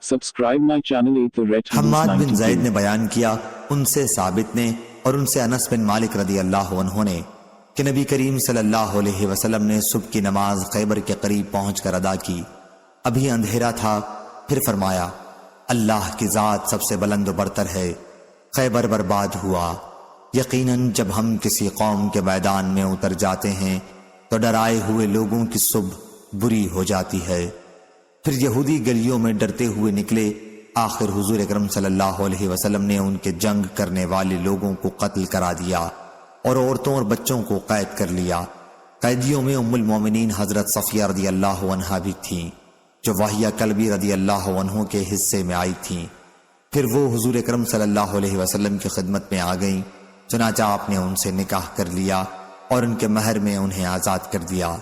Subscribe my channel Eat the Red Hammad بن زید 92. نے بیان کیا ان سے ثابت نے اور ان سے انس بن مالک رضی اللہ عنہ نے کہ نبی کریم صلی اللہ علیہ وسلم نے صبح کی نماز خیبر کے قریب پہنچ کر ادا کی۔ ابھی اندھیرا تھا، پھر فرمایا اللہ کی ذات سب سے بلند و برتر ہے، خیبر برباد ہوا۔ یقیناً جب ہم کسی قوم کے میدان میں اتر جاتے ہیں تو ڈرائے ہوئے لوگوں کی صبح بری ہو جاتی ہے۔ پھر یہودی گلیوں میں ڈرتے ہوئے نکلے، آخر حضور اکرم صلی اللہ علیہ وسلم نے ان کے جنگ کرنے والے لوگوں کو قتل کرا دیا اور عورتوں اور بچوں کو قید کر لیا۔ قیدیوں میں ام المومنین حضرت صفیہ رضی اللہ عنہا بھی تھیں، جو واہیہ کلبی رضی اللہ عنہ کے حصے میں آئی تھیں۔ پھر وہ حضور اکرم صلی اللہ علیہ وسلم کی خدمت میں آ گئیں، چنانچہ آپ نے ان سے نکاح کر لیا اور ان کے مہر میں انہیں آزاد کر دیا۔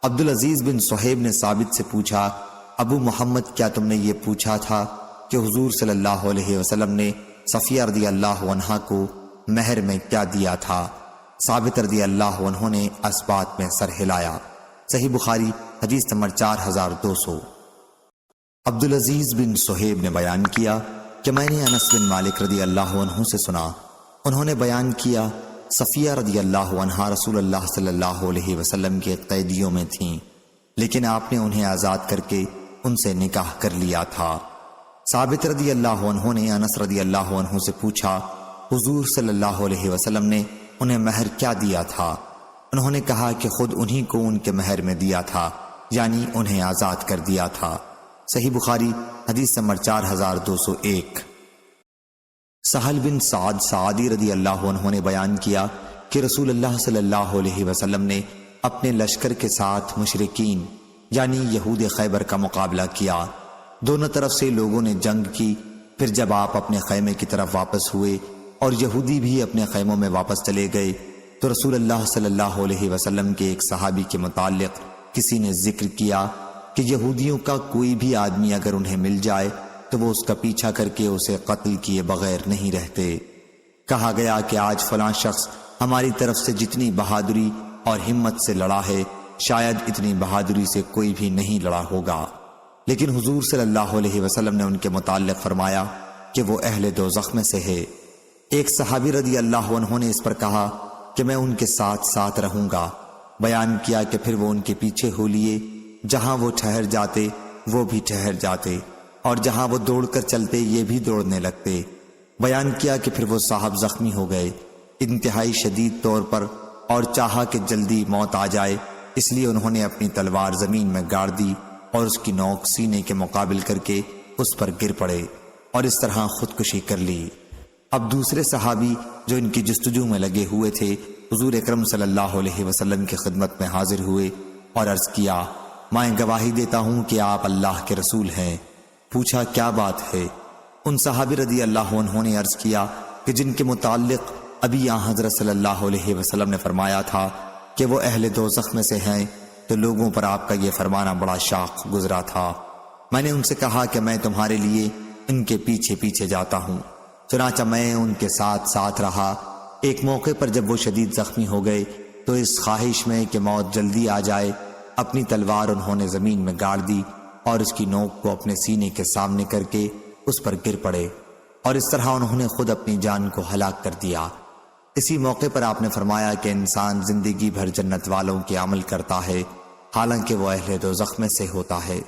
عبدالعزیز بن صہیب نے ثابت سے پوچھا، ابو محمد کیا تم نے یہ پوچھا تھا کہ حضور صلی اللہ علیہ وسلم نے صفیہ رضی اللہ عنہا کو مہر میں کیا دیا تھا؟ ثابت رضی اللہ عنہ نے اس بات میں سر ہلایا۔ صحیح بخاری حدیث نمبر 4200۔ عبدالعزیز بن صہیب نے بیان کیا کہ میں نے انس بن مالک رضی اللہ عنہ سے سنا، انہوں نے بیان کیا صفیہ رضی اللہ عنہا رسول اللہ صلی اللہ علیہ وسلم کے قیدیوں میں تھیں، لیکن آپ نے انہیں آزاد کر کے ان سے نکاح کر لیا تھا۔ ثابت رضی اللہ عنہ نے انس رضی اللہ عنہ سے پوچھا، حضور صلی اللہ علیہ وسلم نے انہیں مہر کیا دیا تھا؟ انہوں نے کہا کہ خود انہی کو ان کے مہر میں دیا تھا، یعنی انہیں آزاد کر دیا تھا۔ صحیح بخاری حدیث نمبر 4201۔ سہل بن سعد سعدی رضی اللہ عنہ نے بیان کیا کہ رسول اللہ صلی اللہ علیہ وسلم نے اپنے لشکر کے ساتھ مشرکین یعنی یہود خیبر کا مقابلہ کیا۔ دونوں طرف سے لوگوں نے جنگ کی۔ پھر جب آپ اپنے خیمے کی طرف واپس ہوئے اور یہودی بھی اپنے خیموں میں واپس چلے گئے تو رسول اللہ صلی اللہ علیہ وسلم کے ایک صحابی کے متعلق کسی نے ذکر کیا کہ یہودیوں کا کوئی بھی آدمی اگر انہیں مل جائے تو وہ اس کا پیچھا کر کے اسے قتل کیے بغیر نہیں رہتے۔ کہا گیا کہ آج فلاں شخص ہماری طرف سے جتنی بہادری اور ہمت سے لڑا ہے شاید اتنی بہادری سے کوئی بھی نہیں لڑا ہوگا، لیکن حضور صلی اللہ علیہ وسلم نے ان کے متعلق فرمایا کہ وہ اہل دوزخ میں سے ہے۔ ایک صحابی رضی اللہ عنہ نے اس پر کہا کہ میں ان کے ساتھ ساتھ رہوں گا۔ بیان کیا کہ پھر وہ ان کے پیچھے ہو لیے، جہاں وہ ٹھہر جاتے وہ بھی ٹھہر جاتے اور جہاں وہ دوڑ کر چلتے یہ بھی دوڑنے لگتے۔ بیان کیا کہ پھر وہ صاحب زخمی ہو گئے انتہائی شدید طور پر اور چاہا کہ جلدی موت آ جائے، اس لیے انہوں نے اپنی تلوار زمین میں گاڑ دی اور اس کی نوک سینے کے مقابل کر کے اس پر گر پڑے اور اس طرح خودکشی کر لی۔ اب دوسرے صحابی جو ان کی جستجو میں لگے ہوئے تھے حضور اکرم صلی اللہ علیہ وسلم کی خدمت میں حاضر ہوئے اور عرض کیا، میں گواہی دیتا ہوں کہ آپ اللہ کے رسول ہیں۔ پوچھا کیا بات ہے؟ ان صحابی رضی اللہ عنہ نے عرض کیا کہ جن کے متعلق ابھی حضرت صلی اللہ علیہ وسلم نے فرمایا تھا کہ وہ اہل دوزخ میں سے ہیں، تو لوگوں پر آپ کا یہ فرمانا بڑا شاق گزرا تھا۔ میں نے ان سے کہا کہ میں تمہارے لیے ان کے پیچھے پیچھے جاتا ہوں، چنانچہ میں ان کے ساتھ ساتھ رہا۔ ایک موقع پر جب وہ شدید زخمی ہو گئے تو اس خواہش میں کہ موت جلدی آ جائے اپنی تلوار انہوں نے زمین میں گاڑ دی اور اس کی نوک کو اپنے سینے کے سامنے کر کے اس پر گر پڑے اور اس طرح انہوں نے خود اپنی جان کو ہلاک کر دیا۔ اسی موقع پر آپ نے فرمایا کہ انسان زندگی بھر جنت والوں کے عمل کرتا ہے حالانکہ وہ اہل دوزخ میں سے ہوتا ہے،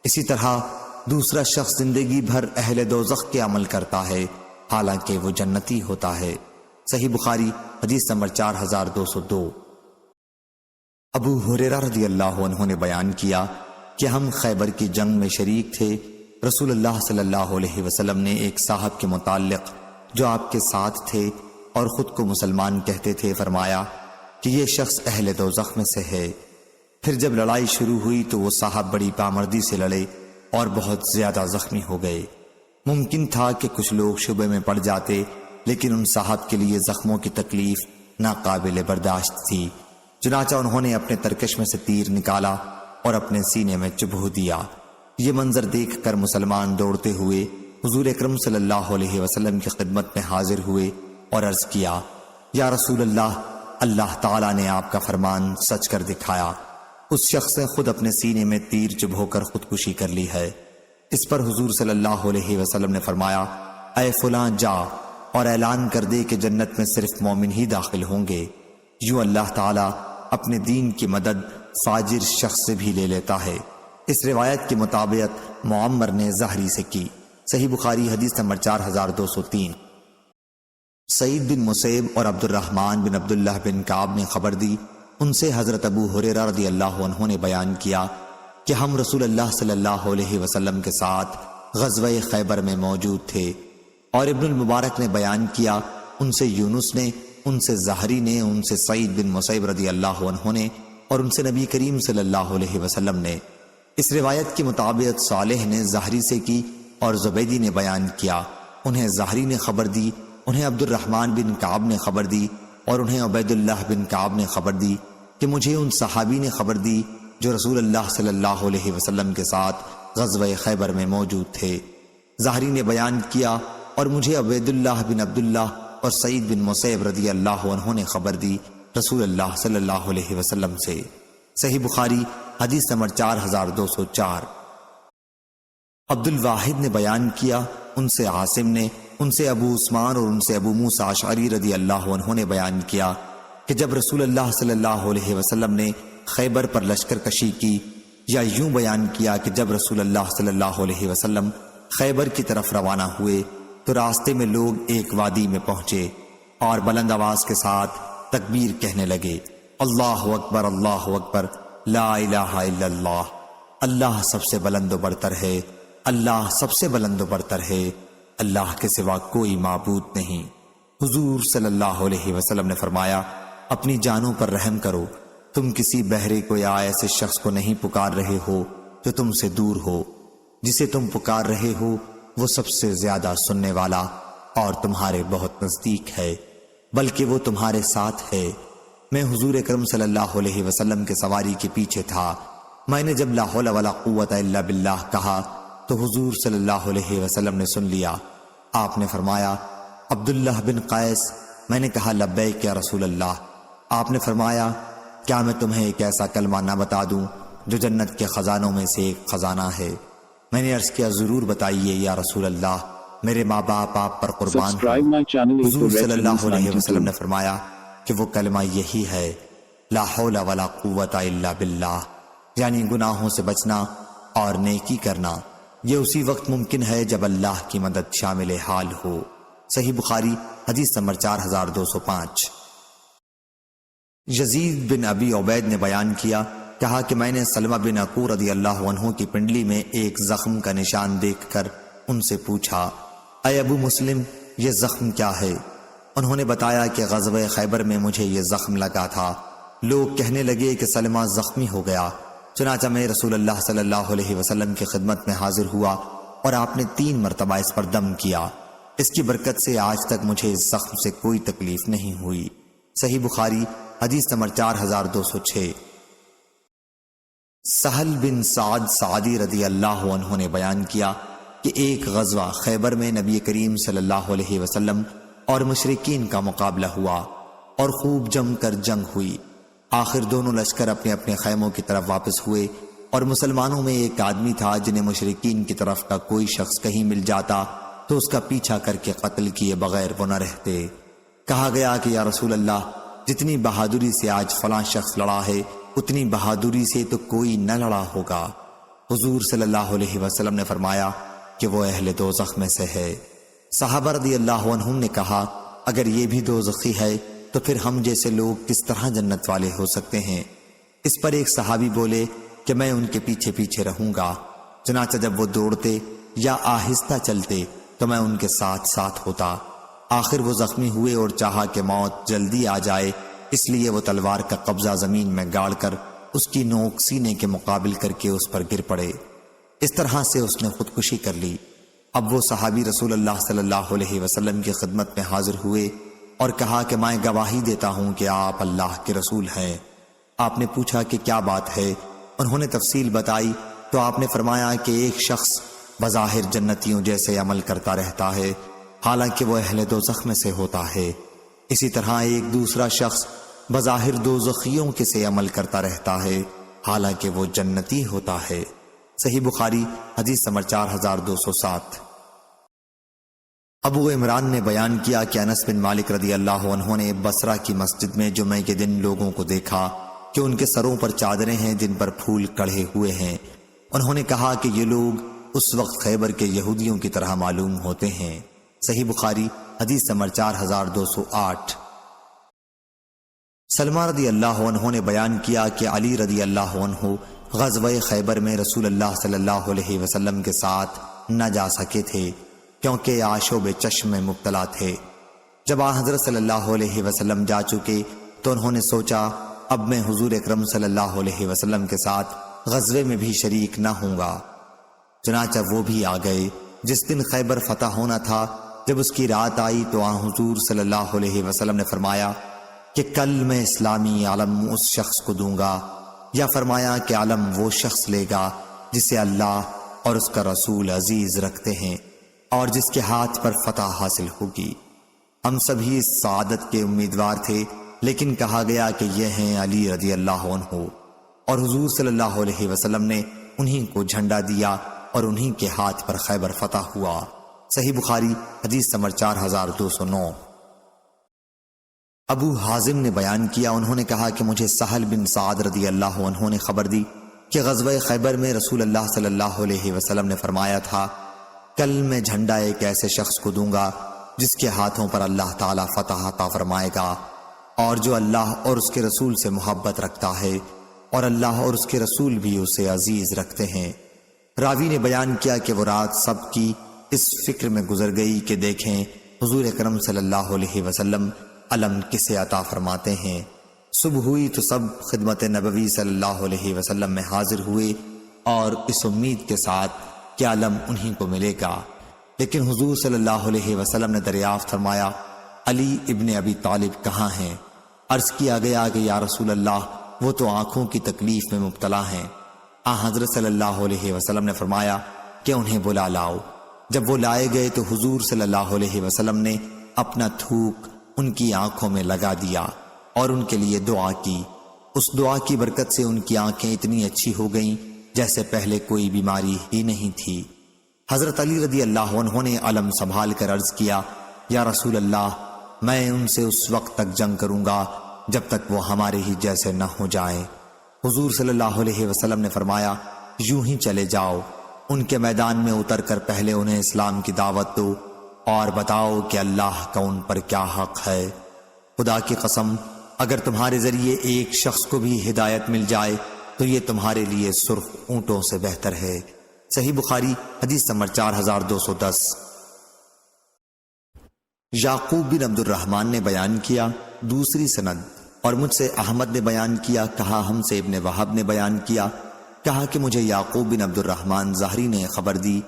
اسی طرح دوسرا شخص زندگی بھر اہل دوزخ کے عمل کرتا ہے حالانکہ وہ جنتی ہوتا ہے۔ صحیح بخاری حدیث نمبر 4202۔ ابو ہریرہ رضی اللہ عنہ نے بیان کیا کہ ہم خیبر کی جنگ میں شریک تھے۔ رسول اللہ صلی اللہ علیہ وسلم نے ایک صاحب کے متعلق جو آپ کے ساتھ تھے اور خود کو مسلمان کہتے تھے فرمایا کہ یہ شخص اہل دوزخ میں سے ہے۔ پھر جب لڑائی شروع ہوئی تو وہ صاحب بڑی پامردی سے لڑے اور بہت زیادہ زخمی ہو گئے۔ ممکن تھا کہ کچھ لوگ شبے میں پڑ جاتے، لیکن ان صاحب کے لیے زخموں کی تکلیف ناقابل برداشت تھی، چنانچہ انہوں نے اپنے ترکش میں سے تیر نکالا اور اپنے سینے میں چبھو دیا۔ یہ منظر دیکھ کر مسلمان دوڑتے ہوئے حضور اکرم صلی اللہ علیہ وسلم کی خدمت میں حاضر ہوئے اور عرض کیا، یا رسول اللہ، اللہ تعالیٰ نے آپ کا فرمان سچ کر دکھایا، اس شخص نے خود اپنے سینے میں تیر چبھو کر خودکشی کر لی ہے۔ اس پر حضور صلی اللہ علیہ وسلم نے فرمایا، اے فلاں جا اور اعلان کر دے کہ جنت میں صرف مومن ہی داخل ہوں گے۔ یوں اللہ تعالیٰ اپنے دین کی مدد فاجر شخص سے بھی لے لیتا ہے۔ اس روایت کی مطابقت معمر نے زہری سے کی۔ صحیح بخاری حدیث نمبر 4203۔ سعید بن مسیب اور عبد الرحمن بن عبداللہ بن کعب نے خبر دی، ان سے حضرت ابو ہریرہ رضی اللہ عنہ نے بیان کیا کہ ہم رسول اللہ صلی اللہ علیہ وسلم کے ساتھ غزوہ خیبر میں موجود تھے، اور ابن المبارک نے بیان کیا، ان سے یونس نے، ان سے زہری نے، ان سے سعید بن مسیب رضی اللہ عنہ نے، اور ان سے نبی کریم صلی اللہ علیہ وسلم نے۔ اس روایت کی مطابق صالح نے زہری سے کی اور زبیدی نے بیان کیا، انہیں زہری نے خبر دی، انہیں عبد الرحمن بن کعب نے خبر دی، اور انہیں عبید اللہ بن کعب نے خبر دی کہ مجھے ان صحابی نے خبر دی جو رسول اللہ صلی اللہ علیہ وسلم کے ساتھ غزوہ خیبر میں موجود تھے۔ زہری نے بیان کیا اور مجھے عبید اللہ بن عبداللہ اور سعید بن مسیب رضی اللہ عنہ نے خبر دی رسول اللہ صلی اللہ علیہ وسلم سے۔ صحیح بخاری حدیث نمبر 4204۔ عبد الواحد نے بیان کیا، ان سے عاصم نے، ان سے ابو عثمان اور ان سے ابو موسیٰ اشعری رضی اللہ عنہ نے بیان کیا کہ جب رسول اللہ صلی اللہ علیہ وسلم نے خیبر پر لشکر کشی کی، یا یوں بیان کیا کہ جب رسول اللہ صلی اللہ علیہ وسلم خیبر کی طرف روانہ ہوئے تو راستے میں لوگ ایک وادی میں پہنچے اور بلند آواز کے ساتھ تکبیر کہنے لگے، اللہ اکبر اللہ اکبر، لا الہ الا اللہ، اللہ سب سے بلند و برتر ہے، اللہ سب سے بلند و برتر ہے، اللہ کے سوا کوئی معبود نہیں۔ حضور صلی اللہ علیہ وسلم نے فرمایا، اپنی جانوں پر رحم کرو، تم کسی بہرے کو یا ایسے شخص کو نہیں پکار رہے ہو جو تم سے دور ہو، جسے تم پکار رہے ہو وہ سب سے زیادہ سننے والا اور تمہارے بہت نزدیک ہے، بلکہ وہ تمہارے ساتھ ہے۔ میں حضور اکرم صلی اللہ علیہ وسلم کے سواری کے پیچھے تھا، میں نے جب لا حول ولا قوت الا باللہ کہا تو حضور صلی اللہ علیہ وسلم نے سن لیا۔ آپ نے فرمایا، عبداللہ بن قیس۔ میں نے کہا، لبیک یا رسول اللہ۔ آپ نے فرمایا، کیا میں تمہیں ایک ایسا کلمہ نہ بتا دوں جو جنت کے خزانوں میں سے ایک خزانہ ہے؟ میں نے عرض کیا، ضرور بتائیے یا رسول اللہ، میرے ماں باپ آپ پر قربان Subscribe ہوں۔ my channel حضور for صلی اللہ علیہ Red وسلم News نے فرمایا کہ وہ کلمہ یہی ہے، لا حول ولا قوت الا باللہ، یعنی گناہوں سے بچنا اور نیکی کرنا۔ یہ اسی وقت ممکن ہے جب اللہ کی مدد شامل حال ہو۔ صحیح بخاری حدیث نمبر 4205۔ یزید بن ابی عبید نے بیان کیا، کہا کہ میں نے سلمہ بن عقور رضی اللہ عنہ کی پنڈلی میں ایک زخم کا نشان دیکھ کر ان سے پوچھا، اے ابو مسلم، یہ زخم کیا ہے؟ انہوں نے بتایا کہ غزوہ خیبر میں مجھے یہ زخم لگا تھا۔ لوگ کہنے لگے کہ سلمہ زخمی ہو گیا۔ چنانچہ میں رسول اللہ صلی اللہ علیہ وسلم کی خدمت میں حاضر ہوا اور آپ نے 3 مرتبہ اس پر دم کیا۔ اس کی برکت سے آج تک مجھے اس زخم سے کوئی تکلیف نہیں ہوئی۔ صحیح بخاری حدیث نمبر 4206۔ سہل بن سعد سعدی رضی اللہ عنہ نے بیان کیا کہ ایک غزوہ خیبر میں نبی کریم صلی اللہ علیہ وسلم اور مشرکین کا مقابلہ ہوا اور خوب جم کر جنگ ہوئی۔ آخر دونوں لشکر اپنے اپنے خیموں کی طرف واپس ہوئے، اور مسلمانوں میں ایک آدمی تھا جنہیں مشرکین کی طرف کا کوئی شخص کہیں مل جاتا تو اس کا پیچھا کر کے قتل کیے بغیر وہ نہ رہتے۔ کہا گیا کہ یا رسول اللہ، جتنی بہادری سے آج فلاں شخص لڑا ہے اتنی بہادری سے تو کوئی نہ لڑا ہوگا۔ حضور صلی اللہ علیہ وسلم نے فرمایا کہ وہ اہل دوزخ میں سے ہے۔ صحابہ رضی اللہ عنہم نے کہا، اگر یہ بھی دوزخی ہے تو پھر ہم جیسے لوگ کس طرح جنت والے ہو سکتے ہیں؟ اس پر ایک صحابی بولے کہ میں ان کے پیچھے پیچھے رہوں گا۔ چنانچہ جب وہ دوڑتے یا آہستہ چلتے تو میں ان کے ساتھ ساتھ ہوتا۔ آخر وہ زخمی ہوئے اور چاہا کہ موت جلدی آ جائے، اس لیے وہ تلوار کا قبضہ زمین میں گاڑ کر اس کی نوک سینے کے مقابل کر کے اس پر گر پڑے۔ اس طرح سے اس نے خودکشی کر لی۔ اب وہ صحابی رسول اللہ صلی اللہ علیہ وسلم کی خدمت میں حاضر ہوئے اور کہا کہ میں گواہی دیتا ہوں کہ آپ اللہ کے رسول ہیں۔ آپ نے پوچھا کہ کیا بات ہے؟ انہوں نے تفصیل بتائی تو آپ نے فرمایا کہ ایک شخص بظاہر جنتیوں جیسے عمل کرتا رہتا ہے حالانکہ وہ اہل دوزخ میں سے ہوتا ہے، اسی طرح ایک دوسرا شخص بظاہر دوزخیوں کے سے عمل کرتا رہتا ہے حالانکہ وہ جنتی ہوتا ہے۔ صحیح بخاری حدیث نمبر 4207۔ ابو عمران نے بیان کیا کہ انس بن مالک رضی اللہ عنہ نے بصرہ کی مسجد میں جمعہ کے دن لوگوں کو دیکھا کہ ان کے سروں پر چادریں ہیں جن پر پھول کڑھے ہوئے ہیں۔ انہوں نے کہا کہ یہ لوگ اس وقت خیبر کے یہودیوں کی طرح معلوم ہوتے ہیں۔ صحیح بخاری حدیث نمبر 4208۔ سلمہ رضی اللہ عنہ نے بیان کیا کہ علی رضی اللہ عنہ غزوہ خیبر میں رسول اللہ صلی اللہ علیہ وسلم کے ساتھ نہ جا سکے تھے کیونکہ آشوب چشم میں مبتلا تھے۔ جب حضرت صلی اللہ علیہ وسلم جا چکے تو انہوں نے سوچا اب میں حضور اکرم صلی اللہ علیہ وسلم کے ساتھ غزوے میں بھی شریک نہ ہوں گا۔ چنانچہ وہ بھی آ گئے۔ جس دن خیبر فتح ہونا تھا جب اس کی رات آئی تو حضور صلی اللہ علیہ وسلم نے فرمایا کہ کل میں اسلامی علم اس شخص کو دوں گا، یا فرمایا کہ علم وہ شخص لے گا جسے اللہ اور اس کا رسول عزیز رکھتے ہیں اور جس کے ہاتھ پر فتح حاصل ہوگی۔ ہم سبھی اس سعادت کے امیدوار تھے، لیکن کہا گیا کہ یہ ہیں علی رضی اللہ عنہ، اور حضور صلی اللہ علیہ وسلم نے انہی کو جھنڈا دیا اور انہی کے ہاتھ پر خیبر فتح ہوا۔ صحیح بخاری حدیث نمبر 4209۔ ابو حازم نے بیان کیا، انہوں نے کہا کہ مجھے سہل بن سعد رضی اللہ عنہ نے خبر دی کہ غزوہ خیبر میں رسول اللہ صلی اللہ علیہ وسلم نے فرمایا تھا کل میں جھنڈا ایک ایسے شخص کو دوں گا جس کے ہاتھوں پر اللہ تعالیٰ فتح عطا فرمائے گا، اور جو اللہ اور اس کے رسول سے محبت رکھتا ہے اور اللہ اور اس کے رسول بھی اسے عزیز رکھتے ہیں۔ راوی نے بیان کیا کہ وہ رات سب کی اس فکر میں گزر گئی کہ دیکھیں حضور اکرم صلی اللہ علیہ وسلم علم کسے عطا فرماتے ہیں۔ صبح ہوئی تو سب خدمت نبوی صلی اللہ علیہ وسلم میں حاضر ہوئے اور اس امید کے ساتھ کہ علم انہی کو ملے گا، لیکن حضور صلی اللہ علیہ وسلم نے دریافت فرمایا علی ابن ابی طالب کہاں ہیں؟ عرض کیا گیا کہ یا رسول اللہ وہ تو آنکھوں کی تکلیف میں مبتلا ہیں۔ حضرت صلی اللہ علیہ وسلم نے فرمایا کہ انہیں بلا لاؤ۔ جب وہ لائے گئے تو حضور صلی اللہ علیہ وسلم نے اپنا تھوک ان کی آنکھوں میں لگا دیا اور ان کے لیے دعا کی۔ اس دعا کی برکت سے ان کی آنکھیں اتنی اچھی ہو گئیں جیسے پہلے کوئی بیماری ہی نہیں تھی۔ حضرت علی رضی اللہ عنہ نے علم سنبھال کر عرض کیا یا رسول اللہ میں ان سے اس وقت تک جنگ کروں گا جب تک وہ ہمارے ہی جیسے نہ ہو جائیں۔ حضور صلی اللہ علیہ وسلم نے فرمایا یوں ہی چلے جاؤ، ان کے میدان میں اتر کر پہلے انہیں اسلام کی دعوت دو اور بتاؤ کہ اللہ کا ان پر کیا حق ہے۔ خدا کی قسم اگر تمہارے ذریعے ایک شخص کو بھی ہدایت مل جائے تو یہ تمہارے لیے سرخ اونٹوں سے بہتر ہے۔ صحیح بخاری حدیث نمبر 4210۔ یعقوب بن عبد الرحمن نے بیان کیا دوسری سند، اور مجھ سے احمد نے بیان کیا، کہا ہم سے ابن وہب نے بیان کیا، کہا کہ مجھے یعقوب بن عبد الرحمن ظاہری نے خبر دی،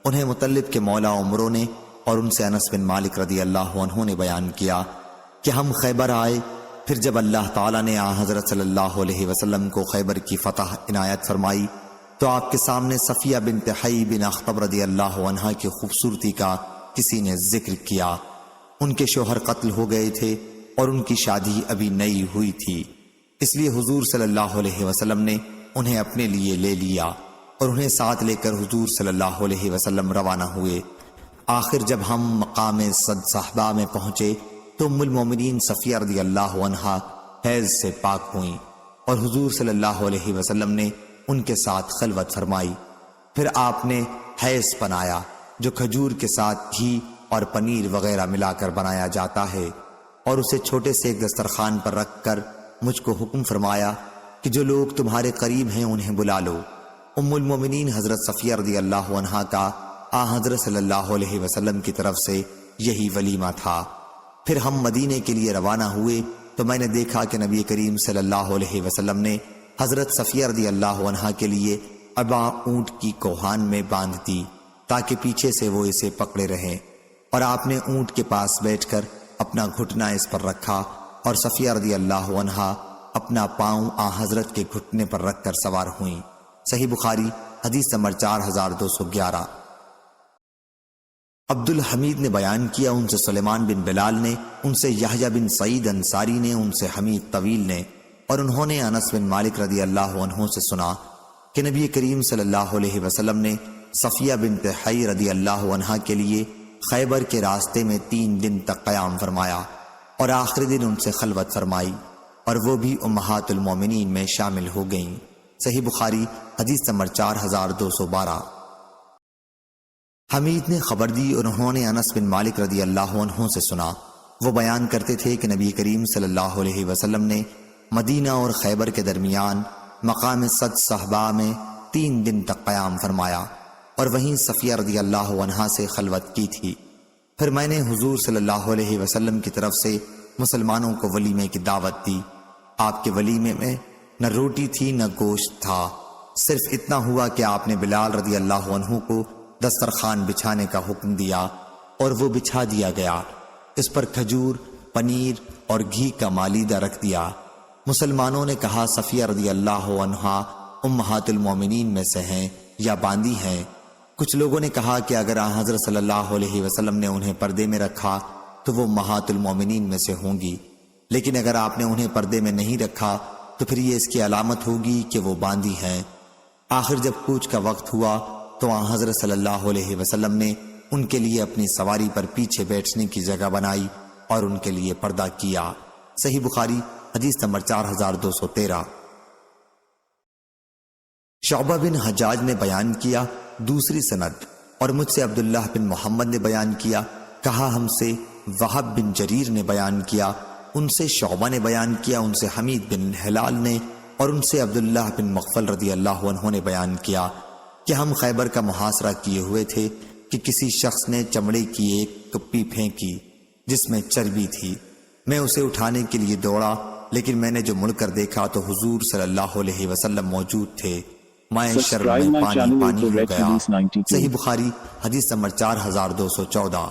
انہیں مطلب کے مولا عمرو نے اور ان سے انس بن مالک رضی اللہ عنہ نے بیان کیا کہ ہم خیبر آئے، پھر جب اللہ تعالیٰ نے حضرت صلی اللہ علیہ وسلم کو خیبر کی فتح عنایت فرمائی تو آپ کے سامنے صفیہ بنت حی بن اخطب رضی اللہ عنہ کی خوبصورتی کا کسی نے ذکر کیا۔ ان کے شوہر قتل ہو گئے تھے اور ان کی شادی ابھی نئی ہوئی تھی، اس لیے حضور صلی اللہ علیہ وسلم نے انہیں اپنے لیے لے لیا اور انہیں ساتھ لے کر حضور صلی اللہ علیہ وسلم روانہ ہوئے۔ آخر جب ہم مقام صد صحبہ میں پہنچے تو ام المومنین صفیہ رضی اللہ عنہا حیض سے پاک ہوئیں اور حضور صلی اللہ علیہ وسلم نے ان کے ساتھ خلوت فرمائی۔ پھر آپ نے حیض بنایا جو کھجور کے ساتھ گھی اور پنیر وغیرہ ملا کر بنایا جاتا ہے، اور اسے چھوٹے سے ایک دسترخوان پر رکھ کر مجھ کو حکم فرمایا کہ جو لوگ تمہارے قریب ہیں انہیں بلا لو۔ ام المومنین حضرت صفیہ رضی اللہ عنہا کا حضرت صلی اللہ علیہ وسلم کی طرف سے یہی ولیمہ تھا۔ پھر ہم مدینے کے لیے روانہ ہوئے تو میں نے دیکھا کہ نبی کریم صلی اللہ علیہ وسلم نے حضرت صفیہ رضی اللہ عنہا کے لیے ابا اونٹ کی کوہان میں باندھ دی تاکہ پیچھے سے وہ اسے پکڑے رہیں، اور آپ نے اونٹ کے پاس بیٹھ کر اپنا گھٹنا اس پر رکھا اور صفیہ رضی اللہ عنہا اپنا پاؤں حضرت کے گھٹنے پر رکھ کر سوار ہوئیں۔ صحیح بخاری حدیث نمبر 4211۔ عبد الحمید نے بیان کیا ان سے سلیمان بن بلال نے، ان سے یحییٰ بن سعید انصاری نے، ان سے حمید طویل نے، اور انہوں نے انس بن مالک رضی اللہ عنہ سے سنا کہ نبی کریم صلی اللہ علیہ وسلم نے صفیہ بنت حی رضی اللہ عنہا کے لیے خیبر کے راستے میں 3 دن تک قیام فرمایا اور آخری دن ان سے خلوت فرمائی، اور وہ بھی امہات المومنین میں شامل ہو گئیں۔ صحیح بخاری حدیث نمبر 4212۔ حمید نے خبر دی اور انہوں نے انس بن مالک رضی اللہ عنہ سے سنا، وہ بیان کرتے تھے کہ نبی کریم صلی اللہ علیہ وسلم نے مدینہ اور خیبر کے درمیان مقام صد صحبہ میں 3 دن تک قیام فرمایا اور وہیں صفیہ رضی اللہ عنہا سے خلوت کی تھی۔ پھر میں نے حضور صلی اللہ علیہ وسلم کی طرف سے مسلمانوں کو ولیمے کی دعوت دی۔ آپ کے ولیمے میں نہ روٹی تھی نہ گوشت تھا، صرف اتنا ہوا کہ آپ نے بلال رضی اللہ عنہ کو دسترخوان بچھانے کا حکم دیا اور وہ بچھا دیا گیا، اس پر کھجور، پنیر اور گھی کا مالیدہ رکھ دیا۔ مسلمانوں نے کہا صفیہ رضی اللہ عنہا امہات المومنین میں سے ہیں یا باندی ہیں؟ کچھ لوگوں نے کہا کہ اگر حضرت صلی اللہ علیہ وسلم نے انہیں پردے میں رکھا تو وہ امہات المومنین میں سے ہوں گی، لیکن اگر آپ نے انہیں پردے میں نہیں رکھا تو پھر یہ اس کی علامت ہوگی کہ وہ باندی ہیں۔ آخر جب کوچ کا وقت ہوا تو حضرت صلی اللہ علیہ وسلم نے ان کے لیے اپنی سواری پر پیچھے بیٹھنے کی جگہ بنائی اور ان کے لیے پردہ کیا۔ صحیح بخاری حدیث نمبر 4213۔ شعبہ بن حجاج نے بیان کیا دوسری سند، اور مجھ سے عبداللہ بن محمد نے بیان کیا، کہا ہم سے وہب بن جریر نے بیان کیا، ان سے شعبہ نے بیان کیا، ان سے حمید بن ہلال نے، اور ان سے عبداللہ بن مغفل رضی اللہ عنہ نے بیان کیا کہ ہم خیبر کا محاصرہ کیے ہوئے تھے کہ کسی شخص نے چمڑے کی ایک کپی پھینکی جس میں چربی تھی۔ میں اسے اٹھانے کے لیے دوڑا، لیکن میں نے جو مڑ کر دیکھا تو حضور صلی اللہ علیہ وسلم موجود تھے۔ میں شرم میں پانی پانی ہو گیا۔ صحیح بخاری حدیث نمبر 4214۔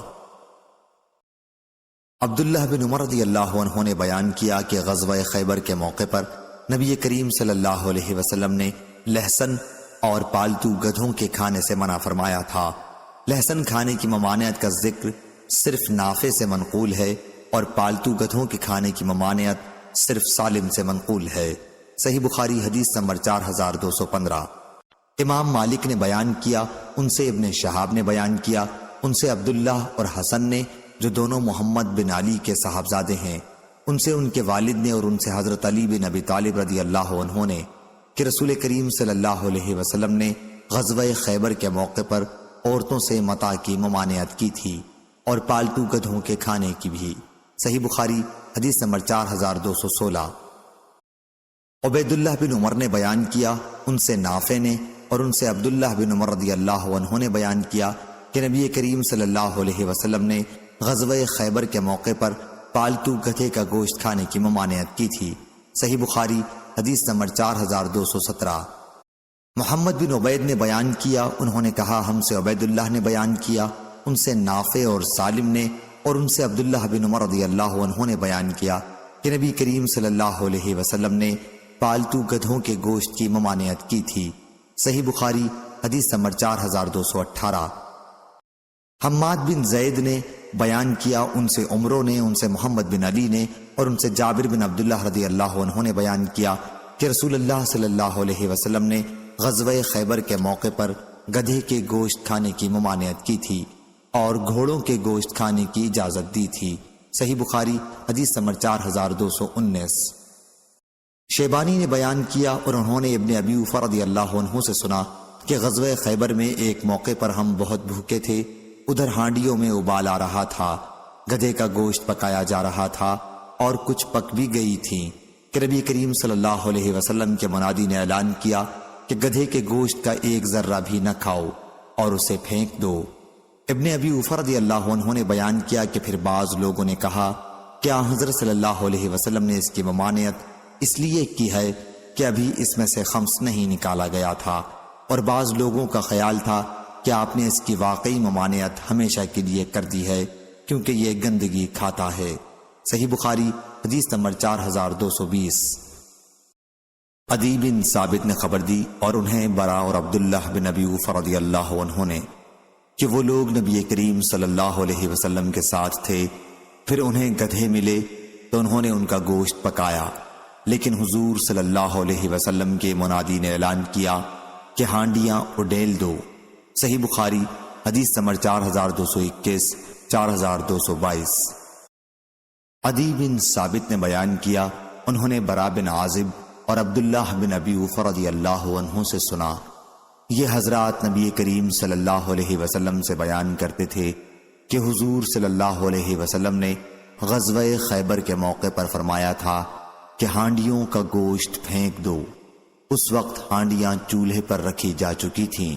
عبداللہ بن عمر رضی اللہ عنہ نے بیان کیا کہ غزوہ خیبر کے موقع پر نبی کریم صلی اللہ علیہ وسلم نے لہسن اور پالتو گدھوں کے کھانے سے منع فرمایا تھا۔ لہسن کھانے کی ممانعت کا ذکر صرف نافع سے منقول ہے اور پالتو گدھوں کے کھانے کی ممانعت صرف سالم سے منقول ہے۔ صحیح بخاری حدیث نمبر 4215۔ امام مالک نے بیان کیا، ان سے ابن شہاب نے بیان کیا، ان سے عبداللہ اور حسن نے جو دونوں محمد بن علی کے صاحبزادے ہیں، ان سے ان کے والد نے اور ان سے حضرت علی بن ابی طالب رضی اللہ عنہ نے کہ رسول کریم صلی اللہ علیہ وسلم نے غزوہ خیبر کے موقع پر عورتوں سے متاع کی ممانعت کی تھی اور پالتو گدھوں کے کھانے کی بھی۔ صحیح بخاری حدیث نمبر 4216۔ عبیداللہ بن عمر نے بیان کیا، ان سے نافع نے اور ان سے عبداللہ بن عمر رضی اللہ عنہ نے بیان کیا کہ نبی کریم صلی اللہ علیہ وسلم نے غزوہ خیبر کے موقع پر پالتو گدھے کا گوشت کھانے کی ممانعت کی تھی۔ صحیح بخاری حدیث نمبر 4217۔ محمد بن عبید نے بیان کیا، انہوں نے کہا ہم سے عبیداللہ نے بیان کیا، ان سے نافع اور سالم نے اور ان سے عبداللہ بن عمر رضی اللہ عنہ نے بیان کیا کہ نبی کریم صلی اللہ علیہ وسلم نے پالتو گدھوں کے گوشت کی ممانعت کی تھی۔ صحیح بخاری حدیث نمبر 4218۔ حماد بن زید نے بیان کیا، ان سے عمرو نے، ان سے محمد بن علی نے اور ان سے جابر بن عبداللہ رضی اللہ عنہ نے بیان کیا کہ رسول اللہ صلی اللہ علیہ وسلم نے غزوہ خیبر کے موقع پر گدھے کے گوشت کھانے کی ممانعت کی تھی اور گھوڑوں کے گوشت کھانے کی اجازت دی تھی۔ صحیح بخاری حدیث نمبر 4219۔ شیبانی نے بیان کیا اور انہوں نے ابن ابی اوفا رضی اللہ عنہ سے سنا کہ غزوہ خیبر میں ایک موقع پر ہم بہت بھوکے تھے، ادھر ہانڈیوں میں ابال آ رہا تھا، گدھے کا گوشت پکایا جا رہا تھا اور کچھ پک بھی گئی تھیں کہ نبی کریم صلی اللہ علیہ وسلم کے منادی نے اعلان کیا کہ گدھے کے گوشت کا ایک ذرہ بھی نہ کھاؤ اور اسے پھینک دو۔ ابن ابی اوفا رضی اللہ عنہ نے بیان کیا کہ پھر بعض لوگوں نے کہا کیا حضرت صلی اللہ علیہ وسلم نے اس کی ممانعت اس لیے کی ہے کہ ابھی اس میں سے خمس نہیں نکالا گیا تھا، اور بعض لوگوں کا خیال تھا کہ آپ نے اس کی واقعی ممانعت ہمیشہ کے لیے کر دی ہے کیونکہ یہ گندگی کھاتا ہے۔ صحیح بخاری حدیث نمبر 4220۔ عدی بن ثابت نے خبر دی اور انہیں برا اور عبداللہ بن ابی اوفا رضی اللہ عنہ نے کہ وہ لوگ نبی کریم صلی اللہ علیہ وسلم کے ساتھ تھے، پھر انہیں گدھے ملے تو انہوں نے ان کا گوشت پکایا، لیکن حضور صلی اللہ علیہ وسلم کے منادی نے اعلان کیا کہ ہانڈیاں اڈیل دو۔ صحیح بخاری حدیث نمبر 4221، 4222۔ عدی بن ثابت نے بیان کیا، انہوں نے برا بن عازب اور عبداللہ بن ابی اوفہ رضی اللہ عنہ سے سنا، یہ حضرات نبی کریم صلی اللہ علیہ وسلم سے بیان کرتے تھے کہ حضور صلی اللہ علیہ وسلم نے غزوہ خیبر کے موقع پر فرمایا تھا کہ ہانڈیوں کا گوشت پھینک دو۔ اس وقت ہانڈیاں چولہے پر رکھی جا چکی تھیں۔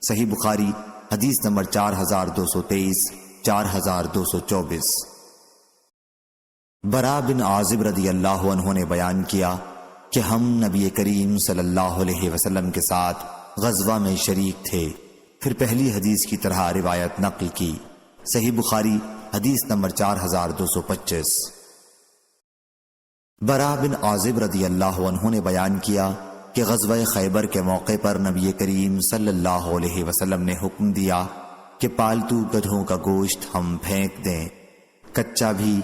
صحیح بخاری حدیث نمبر 4223، 4224۔ برا بن عازب رضی اللہ عنہ نے بیان کیا کہ ہم نبی کریم صلی اللہ علیہ وسلم کے ساتھ غزوہ میں شریک تھے، پھر پہلی حدیث کی طرح روایت نقل کی۔ صحیح بخاری حدیث نمبر 4225۔ برا بن عازب رضی اللہ عنہ نے بیان کیا کہ غزوہ خیبر کے موقع پر نبی کریم صلی اللہ علیہ وسلم نے حکم دیا کہ پالتو گدھوں کا گوشت ہم پھینک دیں، کچا بھی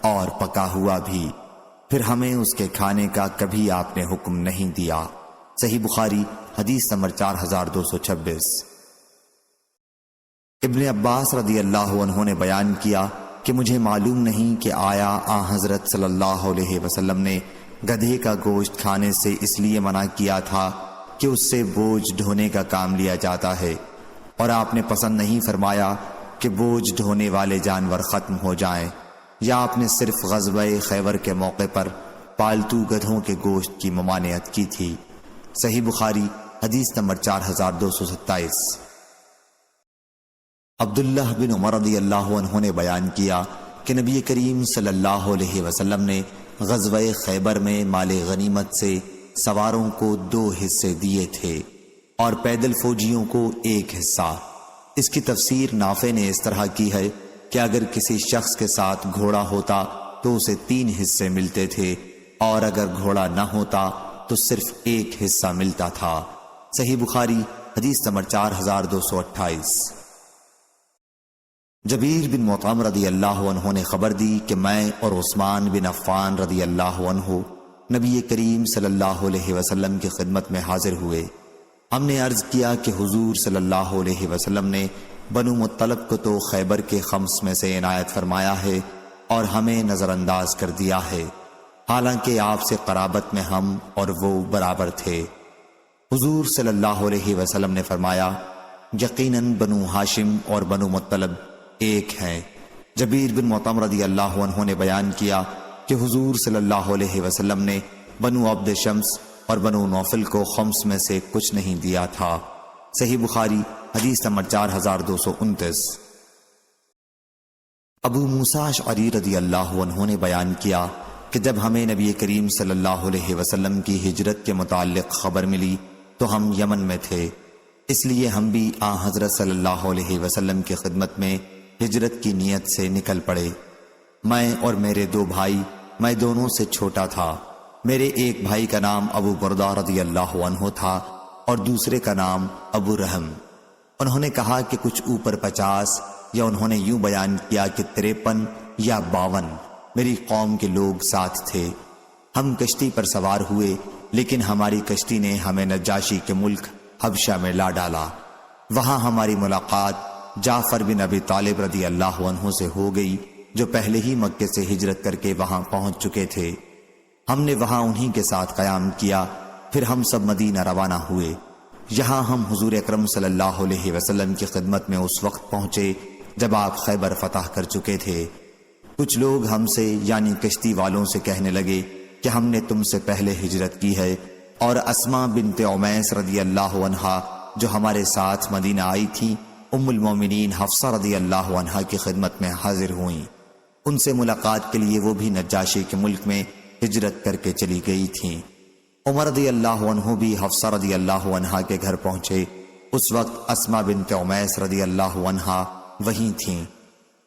اور پکا ہوا بھی، پھر ہمیں اس کے کھانے کا کبھی آپ نے حکم نہیں دیا۔ صحیح بخاری حدیث نمبر 4226۔ ابن عباس رضی اللہ عنہ نے بیان کیا کہ مجھے معلوم نہیں کہ آیا آن حضرت صلی اللہ علیہ وسلم نے گدھے کا گوشت کھانے سے اس لیے منع کیا تھا کہ اس سے بوجھ ڈھونے کا کام لیا جاتا ہے، اور آپ نے پسند نہیں فرمایا کہ بوجھ ڈھونے والے جانور ختم ہو جائیں، یا آپ نے صرف غزوہ خیبر کے موقع پر پالتو گدھوں کے گوشت کی ممانعت کی تھی۔ صحیح بخاری حدیث نمبر 4227۔ عبداللہ بن عمر رضی اللہ عنہ نے بیان کیا کہ نبی کریم صلی اللہ علیہ وسلم نے غزوہ خیبر میں مال غنیمت سے سواروں کو 2 حصے دیے تھے اور پیدل فوجیوں کو 1 حصہ۔ اس کی تفسیر نافع نے اس طرح کی ہے کہ اگر کسی شخص کے ساتھ گھوڑا ہوتا تو اسے 3 حصے ملتے تھے، اور اگر گھوڑا نہ ہوتا تو صرف 1 حصہ ملتا تھا۔ صحیح بخاری حدیث نمبر 4228۔ جبیر بن مطعم رضی اللہ عنہ نے خبر دی کہ میں اور عثمان بن عفان رضی اللہ عنہ نبی کریم صلی اللہ علیہ وسلم کی خدمت میں حاضر ہوئے۔ ہم نے عرض کیا کہ حضور صلی اللہ علیہ وسلم نے بنو مطلب کو تو خیبر کے خمس میں سے عنایت فرمایا ہے اور ہمیں نظر انداز کر دیا ہے، حالانکہ آپ سے قرابت میں ہم اور وہ برابر تھے۔ حضور صلی اللہ علیہ وسلم نے فرمایا، یقیناً بنو ہاشم اور بنو مطلب ایک ہیں۔ جبیر بن مطعم رضی اللہ عنہ نے بیان کیا کہ حضور صلی اللہ علیہ وسلم نے بنو عبد شمس اور بنو نوفل کو خمس میں سے کچھ نہیں دیا تھا۔ صحیح بخاری حدیث نمبر 4229۔ ابو موسیٰ اشعری رضی اللہ عنہ نے بیان کیا کہ جب ہمیں نبی کریم صلی اللہ علیہ وسلم کی ہجرت کے متعلق خبر ملی تو ہم یمن میں تھے، اس لیے ہم بھی آن حضرت صلی اللہ علیہ وسلم کی خدمت میں ہجرت کی نیت سے نکل پڑے۔ میں اور میرے 2 بھائی، میں دونوں سے چھوٹا تھا۔ میرے ایک بھائی کا نام ابو بردہ رضی اللہ عنہ تھا اور دوسرے کا نام ابو رحم۔ انہوں نے کہا کہ کچھ اوپر 50، یا انہوں نے یوں بیان کیا کہ 53 یا 52 میری قوم کے لوگ ساتھ تھے۔ ہم کشتی پر سوار ہوئے، لیکن ہماری کشتی نے ہمیں نجاشی کے ملک حبشہ میں لا ڈالا۔ وہاں ہماری ملاقات جعفر بن ابی طالب رضی اللہ عنہ سے ہو گئی، جو پہلے ہی مکے سے ہجرت کر کے وہاں پہنچ چکے تھے۔ ہم نے وہاں انہی کے ساتھ قیام کیا، پھر ہم سب مدینہ روانہ ہوئے۔ یہاں ہم حضور اکرم صلی اللہ علیہ وسلم کی خدمت میں اس وقت پہنچے جب آپ خیبر فتح کر چکے تھے۔ کچھ لوگ ہم سے یعنی کشتی والوں سے کہنے لگے کہ ہم نے تم سے پہلے ہجرت کی ہے، اور اسماء بنت عمیس رضی اللہ عنہا جو ہمارے ساتھ مدینہ آئی تھی، ام المومنین حفصہ رضی اللہ عنہا کی خدمت میں حاضر ہوئیں۔ ان سے ملاقات کے لیے وہ بھی نجاشی کے ملک میں ہجرت کر کے چلی گئی تھیں۔ عمر رضی اللہ عنہ بھی حفصہ رضی اللہ عنہا کے گھر پہنچے۔ اس وقت اسماء بنت عمیس رضی اللہ عنہا وہیں تھیں۔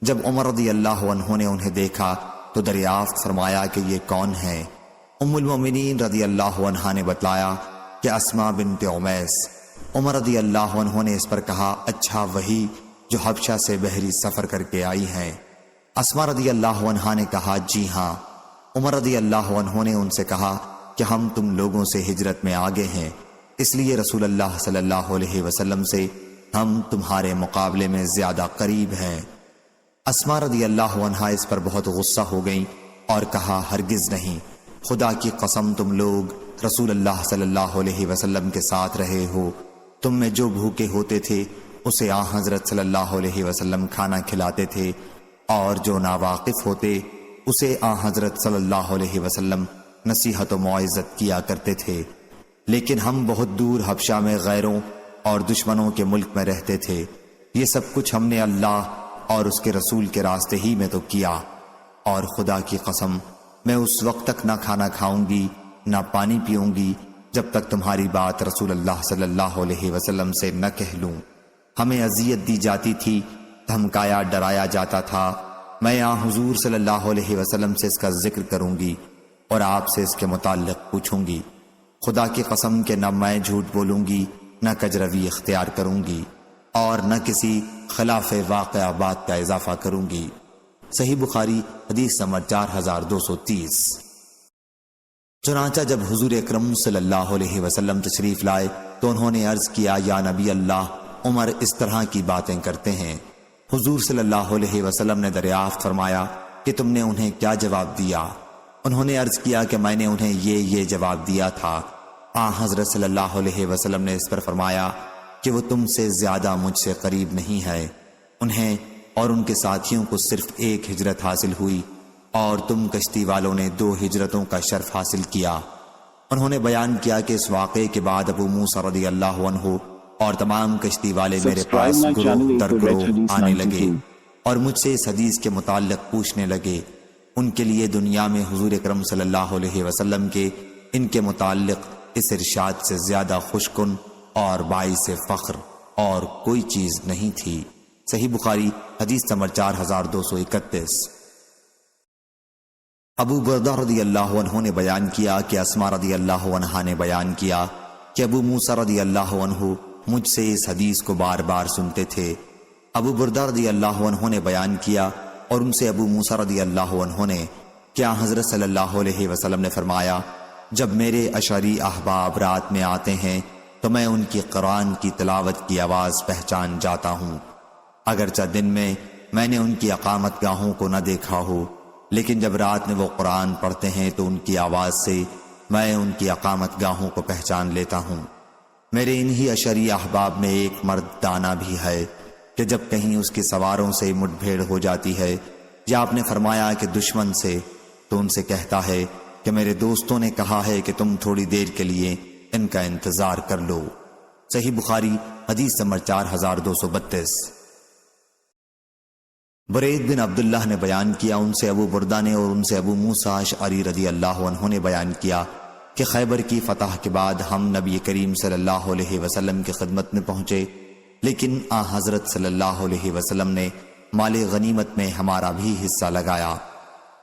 جب عمر رضی اللہ عنہ نے انہیں دیکھا تو دریافت فرمایا کہ یہ کون ہیں؟ ام المومنین رضی اللہ عنہا نے بتلایا کہ اسماء بنت عمیس۔ عمر رضی اللہ عنہ نے اس پر کہا، اچھا وہی جو حبشہ سے بحری سفر کر کے آئی ہیں؟ اسماء رضی اللہ عنہا نے کہا، جی ہاں۔ عمر رضی اللہ عنہ نے ان سے کہا کہ ہم تم لوگوں سے ہجرت میں آگے ہیں، اس لیے رسول اللہ صلی اللہ علیہ وسلم سے ہم تمہارے مقابلے میں زیادہ قریب ہیں۔ اسما رضی اللہ عنہا اس پر بہت غصہ ہو گئیں اور کہا ہرگز نہیں، خدا کی قسم تم لوگ رسول اللہ صلی اللہ علیہ وسلم کے ساتھ رہے ہو، تم میں جو بھوکے ہوتے تھے اسے آن حضرت صلی اللہ علیہ وسلم کھانا کھلاتے تھے، اور جو ناواقف ہوتے اسے آن حضرت صلی اللہ علیہ وسلم نصیحت و موعظت کیا کرتے تھے، لیکن ہم بہت دور حبشہ میں غیروں اور دشمنوں کے ملک میں رہتے تھے، یہ سب کچھ ہم نے اللہ اور اس کے رسول کے راستے ہی میں تو کیا، اور خدا کی قسم میں اس وقت تک نہ کھانا کھاؤں گی نہ پانی پیوں گی جب تک تمہاری بات رسول اللہ صلی اللہ علیہ وسلم سے نہ کہہ لوں۔ ہمیں اذیت دی جاتی تھی، دھمکایا ڈرایا جاتا تھا، میں یہاں حضور صلی اللہ علیہ وسلم سے اس کا ذکر کروں گی اور آپ سے اس کے متعلق پوچھوں گی، خدا کی قسم کہ نہ میں جھوٹ بولوں گی نہ کجروی اختیار کروں گی اور نہ کسی خلاف واقعہ بات کا اضافہ کروں گی۔ صحیح بخاری حدیث نمبر 4230۔ چنانچہ جب حضور اکرم صلی اللہ علیہ وسلم تشریف لائے تو انہوں نے عرض کیا، یا نبی اللہ، عمر اس طرح کی باتیں کرتے ہیں۔ حضور صلی اللہ علیہ وسلم نے دریافت فرمایا کہ تم نے انہیں کیا جواب دیا؟ انہوں نے عرض کیا کہ میں نے انہیں یہ جواب دیا تھا۔ آن حضرت صلی اللہ علیہ وسلم نے اس پر فرمایا کہ وہ تم سے زیادہ مجھ سے قریب نہیں ہے، انہیں اور ان کے ساتھیوں کو صرف ایک ہجرت حاصل ہوئی اور تم کشتی والوں نے 2 ہجرتوں کا شرف حاصل کیا۔ انہوں نے بیان کیا کہ اس واقعے کے بعد ابو موسیٰ رضی اللہ عنہ اور تمام کشتی والے میرے پاس گروہ در گروہ آنے لگے اور مجھ سے اس حدیث کے متعلق پوچھنے لگے۔ ان کے لیے دنیا میں حضور اکرم صلی اللہ علیہ وسلم کے ان کے متعلق اس ارشاد سے زیادہ خوشکن اور باعث فخر اور کوئی چیز نہیں تھی۔ صحیح بخاری حدیث نمبر 4231۔ ابو بردہ رضی اللہ عنہ نے بیان کیا کہ اسما رضی اللہ عنہا نے بیان کیا کہ ابو موسیٰ رضی اللہ عنہ مجھ سے اس حدیث کو بار بار سنتے تھے۔ ابو بردہ رضی اللہ عنہ نے بیان کیا اور ان سے ابو موسیٰ رضی اللہ عنہ نے کیا حضرت صلی اللہ علیہ وسلم نے فرمایا، جب میرے اشعری احباب رات میں آتے ہیں تو میں ان کی قرآن کی تلاوت کی آواز پہچان جاتا ہوں، اگرچہ دن میں نے ان کی اقامت گاہوں کو نہ دیکھا ہو، لیکن جب رات میں وہ قرآن پڑھتے ہیں تو ان کی آواز سے میں ان کی اقامت گاہوں کو پہچان لیتا ہوں۔ میرے انہی اشعری احباب میں ایک مرد دانا بھی ہے کہ جب کہیں اس کی سواروں سے مٹ بھیڑ ہو جاتی ہے یا آپ نے فرمایا کہ دشمن سے، تو ان سے کہتا ہے کہ میرے دوستوں نے کہا ہے کہ تم تھوڑی دیر کے لیے ان کا انتظار کر لو۔ صحیح بخاری حدیث نمبر 4232۔ برید بن عبداللہ نے بیان کیا، ان سے ابو بردہ نے اور ان سے ابو موسیٰ اشعری رضی اللہ عنہ نے بیان کیا کہ خیبر کی فتح کے بعد ہم نبی کریم صلی اللہ علیہ وسلم کی خدمت میں پہنچے، لیکن آن حضرت صلی اللہ علیہ وسلم نے مال غنیمت میں ہمارا بھی حصہ لگایا۔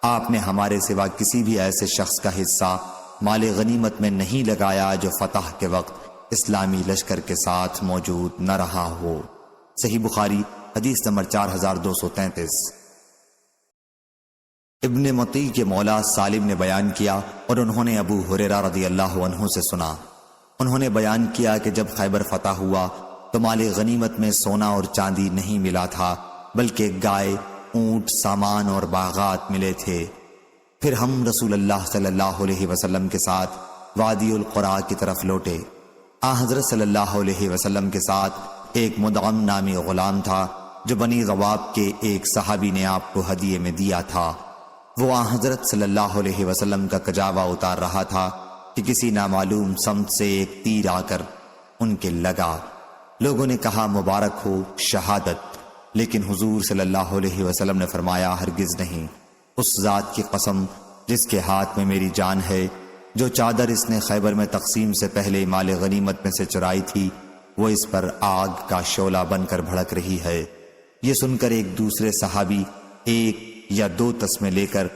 آپ نے ہمارے سوا کسی بھی ایسے شخص کا حصہ مال غنیمت میں نہیں لگایا جو فتح کے وقت اسلامی لشکر کے ساتھ موجود نہ رہا ہو۔ صحیح بخاری حدیث نمبر 4233۔ ابن مطیع کے مولا سالم نے بیان کیا اور انہوں نے ابو ہریرہ رضی اللہ عنہ سے سنا، انہوں نے بیان کیا کہ جب خیبر فتح ہوا تو مال غنیمت میں سونا اور چاندی نہیں ملا تھا، بلکہ گائے، اونٹ، سامان اور باغات ملے تھے۔ پھر ہم رسول اللہ صلی اللہ علیہ وسلم کے ساتھ وادی القرا کی طرف لوٹے۔ حضرت صلی اللہ علیہ وسلم کے ساتھ ایک مدغم نامی غلام تھا جو بنی غواب کے ایک صحابی نے آپ کو ہدیے میں دیا تھا۔ وہ حضرت صلی اللہ علیہ وسلم کا کجاوا اتار رہا تھا کہ کسی نامعلوم سمت سے ایک تیر آ کر ان کے لگا۔ لوگوں نے کہا مبارک ہو شہادت، لیکن حضور صلی اللہ علیہ وسلم نے فرمایا ہرگز نہیں، اس ذات کی قسم جس کے ہاتھ میں میری جان ہے، جو چادر اس نے خیبر میں تقسیم سے پہلے مال غنیمت میں سے چرائی تھی وہ اس پر آگ کا شعلہ بن کر بھڑک رہی ہے۔ یہ سن کر ایک دوسرے صحابی 1 یا 2 تسمے لے کر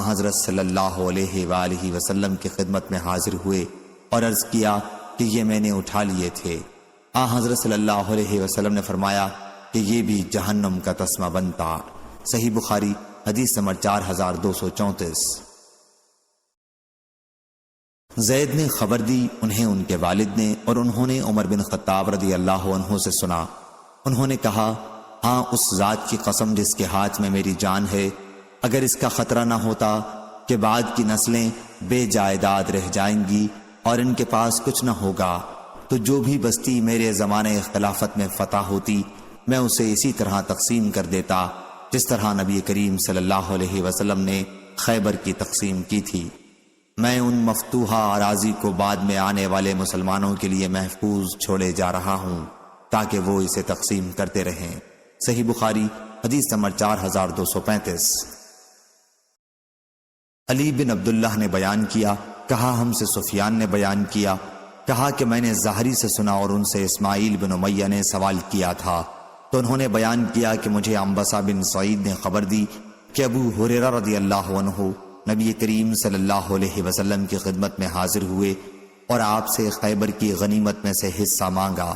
حضرت صلی اللہ علیہ وآلہ وسلم کی خدمت میں حاضر ہوئے اور عرض کیا کہ یہ میں نے اٹھا لیے تھے۔ حضرت صلی اللہ علیہ وسلم نے فرمایا کہ یہ بھی جہنم کا تسمہ بنتا۔ صحیح بخاری حدیث نمبر 4234۔ زید نے خبر دی انہیں ان کے والد نے، اور انہوں نے عمر بن خطاب رضی اللہ عنہ سے سنا۔ انہوں نے کہا، ہاں اس ذات کی قسم جس کے ہاتھ میں میری جان ہے، اگر اس کا خطرہ نہ ہوتا کہ بعد کی نسلیں بے جائیداد رہ جائیں گی اور ان کے پاس کچھ نہ ہوگا، تو جو بھی بستی میرے زمانے خلافت میں فتح ہوتی میں اسے اسی طرح تقسیم کر دیتا جس طرح نبی کریم صلی اللہ علیہ وسلم نے خیبر کی تقسیم کی تھی۔ میں ان مفتوحہ اراضی کو بعد میں آنے والے مسلمانوں کے لیے محفوظ چھوڑے جا رہا ہوں تاکہ وہ اسے تقسیم کرتے رہیں۔ صحیح بخاری حدیث نمبر 4235۔ علی بن عبداللہ نے بیان کیا، کہا ہم سے سفیان نے بیان کیا، کہا کہ میں نے زہری سے سنا اور ان سے اسماعیل بن امیہ نے سوال کیا تھا، تو انہوں نے بیان کیا کہ مجھے عنبسہ بن سعید نے خبر دی کہ ابو ہریرہ رضی اللہ عنہ نبی کریم صلی اللہ علیہ وسلم کی خدمت میں حاضر ہوئے اور آپ سے خیبر کی غنیمت میں سے حصہ مانگا۔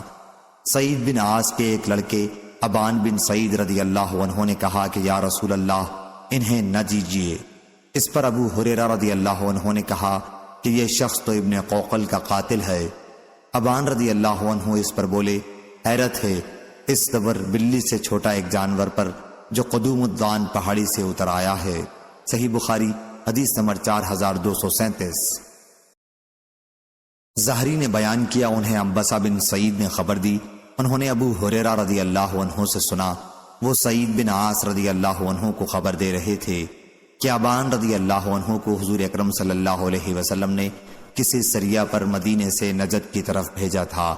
سعید بن عاص کے ایک لڑکے ابان بن سعید رضی اللہ عنہ نے کہا کہ یا رسول اللہ انہیں نہ دیجیے۔ اس پر ابو ہریرہ رضی اللہ عنہ نے کہا کہ یہ شخص تو ابن قوقل کا قاتل ہے۔ ابان رضی اللہ عنہ اس پر بولے، حیرت ہے اس دبر بلی سے چھوٹا ایک جانور پر جو قدوم الدان پہاڑی سے اتر آیا ہے۔ صحیح بخاری حدیث نمبر 4237۔ زہری نے بیان کیا انہیں عنبسہ بن سعید نے خبر دی، انہوں نے ابو ہریرہ رضی اللہ عنہ سے سنا، وہ سعید بن عاص رضی اللہ عنہ کو خبر دے رہے تھے کہ ابان رضی اللہ عنہ کو حضور اکرم صلی اللہ علیہ وسلم نے کسی سریہ پر مدینے سے نجد کی طرف بھیجا تھا۔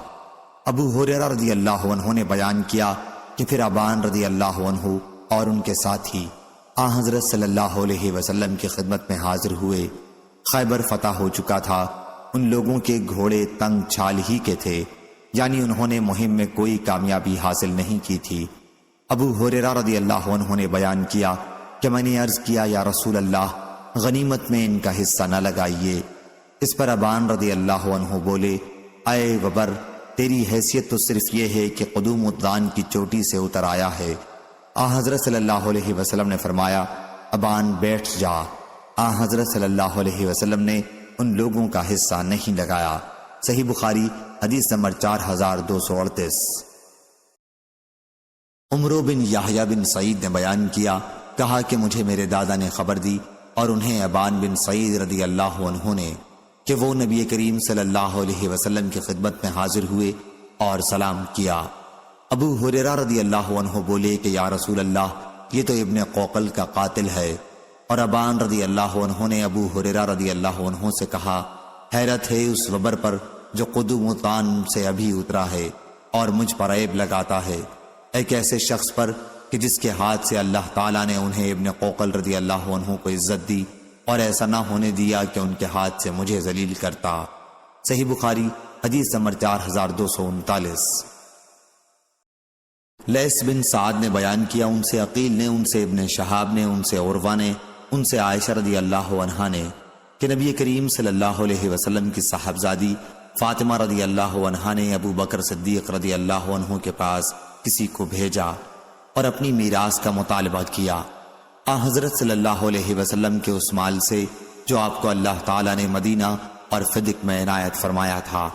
ابو ہریرہ رضی اللہ عنہ نے بیان کیا کہ پھر ابان رضی اللہ عنہ اور ان کے ساتھی حضرت صلی اللہ علیہ وسلم کی خدمت میں حاضر ہوئے۔ خیبر فتح ہو چکا تھا، ان لوگوں کے گھوڑے تنگ چھال ہی کے تھے، یعنی انہوں نے مہم میں کوئی کامیابی حاصل نہیں کی تھی۔ ابو ہریرہ رضی اللہ عنہ نے بیان کیا کہ میں نے عرض کیا یا رسول اللہ غنیمت میں ان کا حصہ نہ لگائیے۔ اس پر ابان رضی اللہ عنہ بولے، اے وبر تیری حیثیت تو صرف یہ ہے کہ قدوم الدان کی چوٹی سے اتر آیا ہے۔ حضرت صلی اللہ علیہ وسلم نے فرمایا، ابان بیٹھ جا۔ حضرت صلی اللہ علیہ وسلم نے ان لوگوں کا حصہ نہیں لگایا۔ صحیح بخاری حدیث نمبر 4238۔ عمرو بن یحییٰ بن سعید نے بیان کیا، کہا کہ مجھے میرے دادا نے خبر دی اور انہیں ابان بن سعید رضی اللہ عنہ نے کہ وہ نبی کریم صلی اللہ علیہ وسلم کی خدمت میں حاضر ہوئے اور سلام کیا۔ ابو ہریرہ رضی اللہ عنہ بولے کہ یا رسول اللہ یہ تو ابن قوقل کا قاتل ہے، اور ابان رضی اللہ عنہ نے ابو ہریرہ رضی اللہ عنہ سے کہا، حیرت ہے اس وبر پر جو قدوم الدان سے ابھی اترا ہے اور مجھ پر عیب لگاتا ہے، ایک ایسے شخص پر کہ جس کے ہاتھ سے اللہ تعالیٰ نے انہیں ابن قوقل رضی اللہ عنہ کو عزت دی اور ایسا نہ ہونے دیا کہ ان کے ہاتھ سے مجھے ذلیل کرتا۔ صحیح بخاری حدیث نمبر 4239۔ لیث بن سعد نے بیان کیا، ان سے عقیل نے، ان سے ابن شہاب نے، ان سے عروہ نے، ان سے عائشہ رضی اللہ عنہا نے کہ نبی کریم صلی اللہ علیہ وسلم کی صاحبزادی فاطمہ رضی اللہ عنہا نے ابو بکر صدیق رضی اللہ عنہ کے پاس کسی کو بھیجا اور اپنی میراث کا مطالبہ کیا۔ حضرت صلی اللہ علیہ وسلم کے اس مال سے جو آپ کو اللہ تعالیٰ نے مدینہ اور فدق میں عنایت فرمایا تھا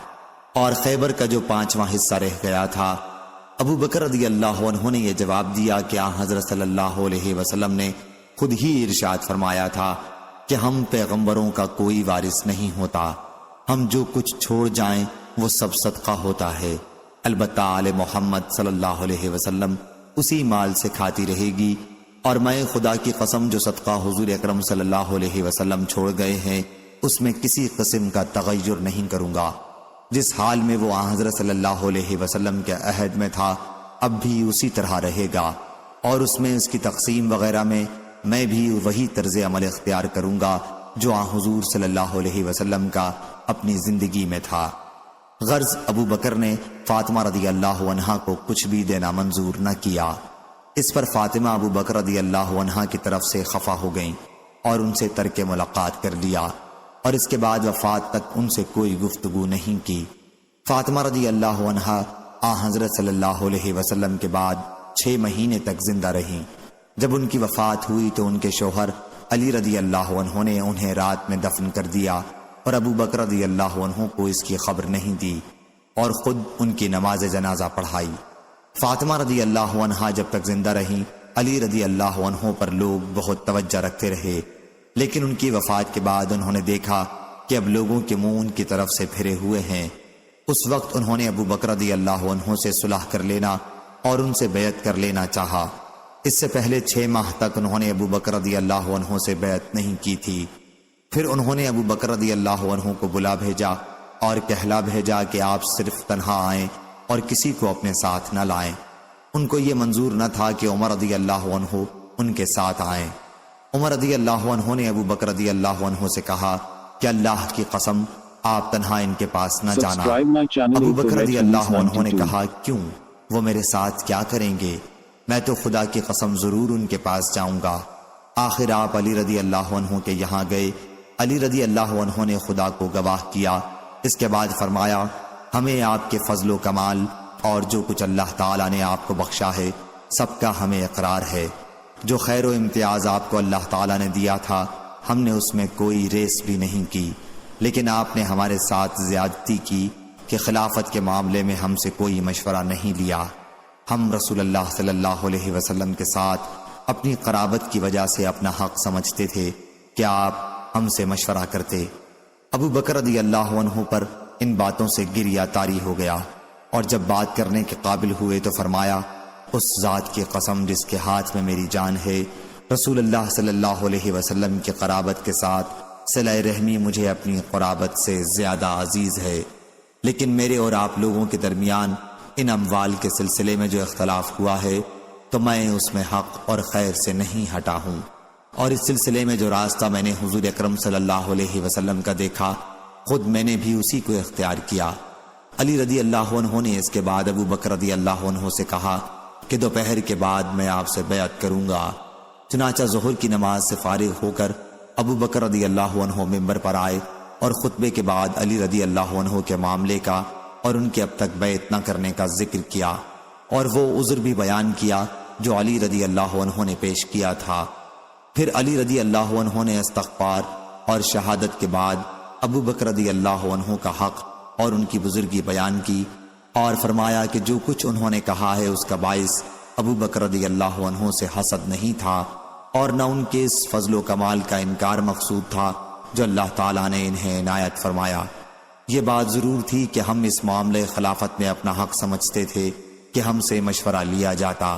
اور خیبر کا جو 5واں حصہ رہ گیا تھا، ابو بکر رضی اللہ عنہ نے یہ جواب دیا کہ حضرت صلی اللہ علیہ وسلم نے خود ہی ارشاد فرمایا تھا کہ ہم پیغمبروں کا کوئی وارث نہیں ہوتا، ہم جو کچھ چھوڑ جائیں وہ سب صدقہ ہوتا ہے، البتہ آل محمد صلی اللہ علیہ وسلم اسی مال سے کھاتی رہے گی، اور میں خدا کی قسم جو صدقہ حضور اکرم صلی اللہ علیہ وسلم چھوڑ گئے ہیں اس میں کسی قسم کا تغیر نہیں کروں گا۔ جس حال میں وہ حضرت صلی اللہ علیہ وسلم کے عہد میں تھا اب بھی اسی طرح رہے گا، اور اس میں اس کی تقسیم وغیرہ میں بھی وہی طرز عمل اختیار کروں گا جو حضور صلی اللہ علیہ وسلم کا اپنی زندگی میں تھا۔ غرض ابو بکر نے فاطمہ رضی اللہ عنہا کو کچھ بھی دینا منظور نہ کیا۔ اس پر فاطمہ ابو بکر رضی اللہ عنہا کی طرف سے خفا ہو گئیں اور ان سے ترک ملاقات کر لیا، اور اس کے بعد وفات تک ان سے کوئی گفتگو نہیں کی۔ فاطمہ رضی اللہ عنہا حضرت صلی اللہ علیہ وسلم کے بعد 6 مہینے تک زندہ رہیں۔ جب ان کی وفات ہوئی تو ان کے شوہر علی رضی اللہ عنہ نے انہیں رات میں دفن کر دیا، اور ابو بکر رضی اللہ عنہ کو اس کی خبر نہیں دی اور خود ان کی نماز جنازہ پڑھائی۔ فاطمہ رضی اللہ عنہا جب تک زندہ رہیں علی رضی اللہ عنہ پر لوگ بہت توجہ رکھتے رہے، لیکن ان کی وفات کے بعد انہوں نے دیکھا کہ اب لوگوں کے منہ ان کی طرف سے پھرے ہوئے ہیں۔ اس وقت انہوں نے ابو بکر رضی اللہ عنہ سے صلح کر لینا اور ان سے بیعت کر لینا چاہا۔ اس سے پہلے 6 ماہ تک انہوں نے ابو بکر رضی اللہ عنہ سے بیعت نہیں کی تھی۔ پھر انہوں نے ابو بکر رضی اللہ عنہ کو بلا بھیجا اور کہلا بھیجا کہ آپ صرف تنہا آئیں اور کسی کو اپنے ساتھ نہ لائیں۔ ان کو یہ منظور نہ تھا کہ عمر رضی اللہ عنہ ان کے ساتھ آئیں۔ عمر رضی اللہ عنہ نے ابو بکر رضی اللہ عنہ سے کہا کہ اللہ کی قسم آپ تنہا ان کے پاس نہ جانا۔ Subscribe my channel Abu to Bakr Red رضی اللہ Hadith عنہ نے 92۔ کہا کیوں، وہ میرے ساتھ کیا کریں گے؟ میں تو خدا کی قسم ضرور ان کے پاس جاؤں گا۔ آخر آپ علی رضی اللہ عنہ کے یہاں گئے۔ علی رضی اللہ عنہ نے خدا کو گواہ کیا۔ اس کے بعد فرمایا ہمیں آپ کے فضل و کمال اور جو کچھ اللہ تعالیٰ نے آپ کو بخشا ہے سب کا ہمیں اقرار ہے۔ جو خیر و امتیاز آپ کو اللہ تعالیٰ نے دیا تھا ہم نے اس میں کوئی ریس بھی نہیں کی، لیکن آپ نے ہمارے ساتھ زیادتی کی کہ خلافت کے معاملے میں ہم سے کوئی مشورہ نہیں لیا۔ ہم رسول اللہ صلی اللہ علیہ وسلم کے ساتھ اپنی قرابت کی وجہ سے اپنا حق سمجھتے تھے کہ آپ ہم سے مشورہ کرتے۔ ابو بکر رضی اللہ عنہ پر ان باتوں سے گریہ طاری ہو گیا، اور جب بات کرنے کے قابل ہوئے تو فرمایا اس ذات کی قسم جس کے ہاتھ میں میری جان ہے، رسول اللہ صلی اللہ علیہ وسلم کی قرابت کے ساتھ صلہ رحمی مجھے اپنی قرابت سے زیادہ عزیز ہے، لیکن میرے اور آپ لوگوں کے درمیان ان اموال کے سلسلے میں جو اختلاف ہوا ہے تو میں اس میں حق اور خیر سے نہیں ہٹا ہوں، اور اس سلسلے میں جو راستہ میں نے حضور اکرم صلی اللہ علیہ وسلم کا دیکھا خود میں نے بھی اسی کو اختیار کیا۔ علی رضی اللہ عنہ نے اس کے بعد ابو بکر رضی اللہ عنہ سے کہا کہ دوپہر کے بعد میں آپ سے بیعت کروں گا۔ چنانچہ ظہر کی نماز سے فارغ ہو کر ابو بکر رضی اللہ عنہ ممبر پر آئے اور خطبے کے بعد علی رضی اللہ عنہ کے معاملے کا اور ان کے اب تک بیعت نہ کرنے کا ذکر کیا، اور وہ عذر بھی بیان کیا جو علی رضی اللہ عنہ نے پیش کیا تھا۔ پھر علی رضی اللہ عنہ نے استغفار اور شہادت کے بعد ابو بکر رضی اللہ عنہ کا حق اور ان کی بزرگی بیان کی، اور فرمایا کہ جو کچھ انہوں نے کہا ہے اس کا باعث ابو بکر رضی اللہ عنہ سے حسد نہیں تھا، اور نہ ان کے اس فضل و کمال کا انکار مقصود تھا جو اللہ تعالیٰ نے انہیں عنایت فرمایا۔ یہ بات ضرور تھی کہ ہم اس معاملے خلافت میں اپنا حق سمجھتے تھے کہ ہم سے مشورہ لیا جاتا۔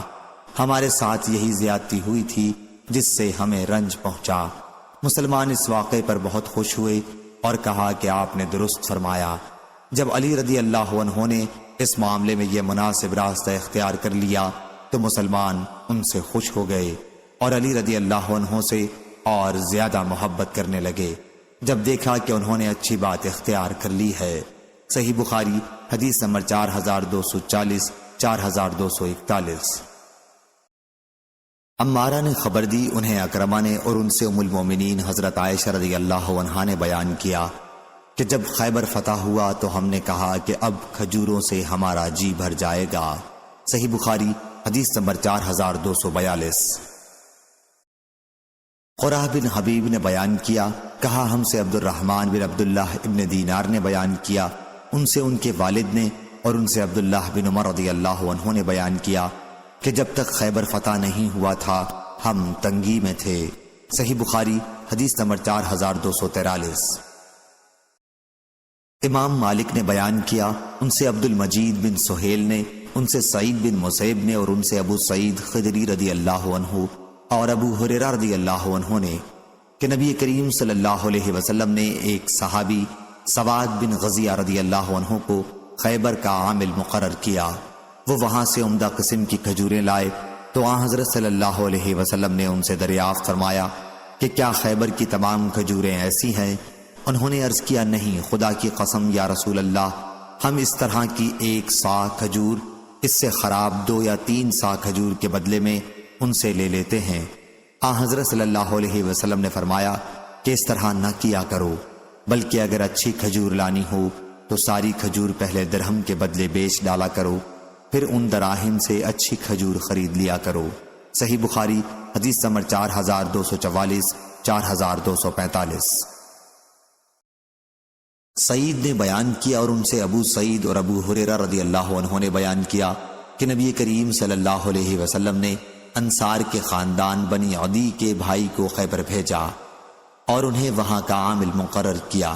ہمارے ساتھ یہی زیادتی ہوئی تھی جس سے ہمیں رنج پہنچا۔ مسلمان اس واقعے پر بہت خوش ہوئے اور کہا کہ آپ نے درست فرمایا۔ جب علی رضی اللہ عنہ نے اس معاملے میں یہ مناسب راستہ اختیار کر لیا تو مسلمان ان سے خوش ہو گئے اور علی رضی اللہ عنہ سے اور زیادہ محبت کرنے لگے جب دیکھا کہ انہوں نے اچھی بات اختیار کر لی ہے۔ صحیح بخاری حدیث نمبر 4240، 4241۔ عمارہ نے خبر دی، انہیں اکرمہ نے، اور ان سے ام المومنین حضرت عائشہ رضی اللہ عنہا نے بیان کیا کہ جب خیبر فتح ہوا تو ہم نے کہا کہ اب کھجوروں سے ہمارا جی بھر جائے گا۔ صحیح بخاری حدیث نمبر 4242۔ قرہ بن حبیب نے بیان کیا، کہا ہم سے عبد الرحمن بن عبداللہ ابن دینار نے بیان کیا، ان سے ان کے والد نے، اور ان سے عبداللہ بن عمر رضی اللہ عنہ نے بیان کیا کہ جب تک خیبر فتح نہیں ہوا تھا ہم تنگی میں تھے۔ صحیح بخاری حدیث نمبر 4243۔ امام مالک نے بیان کیا، ان سے عبد المجید بن سہیل نے، ان سے سعید بن مسیب نے، اور ان سے ابو سعید خدری رضی اللہ عنہ اور ابو ہریرہ رضی اللہ عنہ نے کہ نبی کریم صلی اللہ علیہ وسلم نے ایک صحابی سواد بن غزیہ رضی اللہ عنہ کو خیبر کا عامل مقرر کیا۔ وہ وہاں سے عمدہ قسم کی کھجوریں لائے تو آن حضرت صلی اللہ علیہ وسلم نے ان سے دریافت فرمایا کہ کیا خیبر کی تمام کھجوریں ایسی ہیں؟ انہوں نے عرض کیا نہیں، خدا کی قسم یا رسول اللہ، ہم اس طرح کی 1 سا کھجور اس سے خراب 2 یا 3 سا کھجور کے بدلے میں ان سے لے لیتے ہیں۔ آن حضرت صلی اللہ علیہ وسلم نے فرمایا کہ اس طرح نہ کیا کرو، بلکہ اگر اچھی کھجور لانی ہو تو ساری کھجور پہلے درہم کے بدلے بیچ ڈالا کرو، پھر ان دراہم سے اچھی کھجور خرید لیا کرو۔ صحیح بخاری حدیث نمبر 4244، 4245۔ سعید نے بیان کیا اور ان سے ابو سعید اور ابو ہریرہ رضی اللہ عنہ نے بیان کیا کہ نبی کریم صلی اللہ علیہ وسلم نے انصار کے خاندان بنی عدی کے بھائی کو خیبر بھیجا اور انہیں وہاں کا عامل مقرر کیا،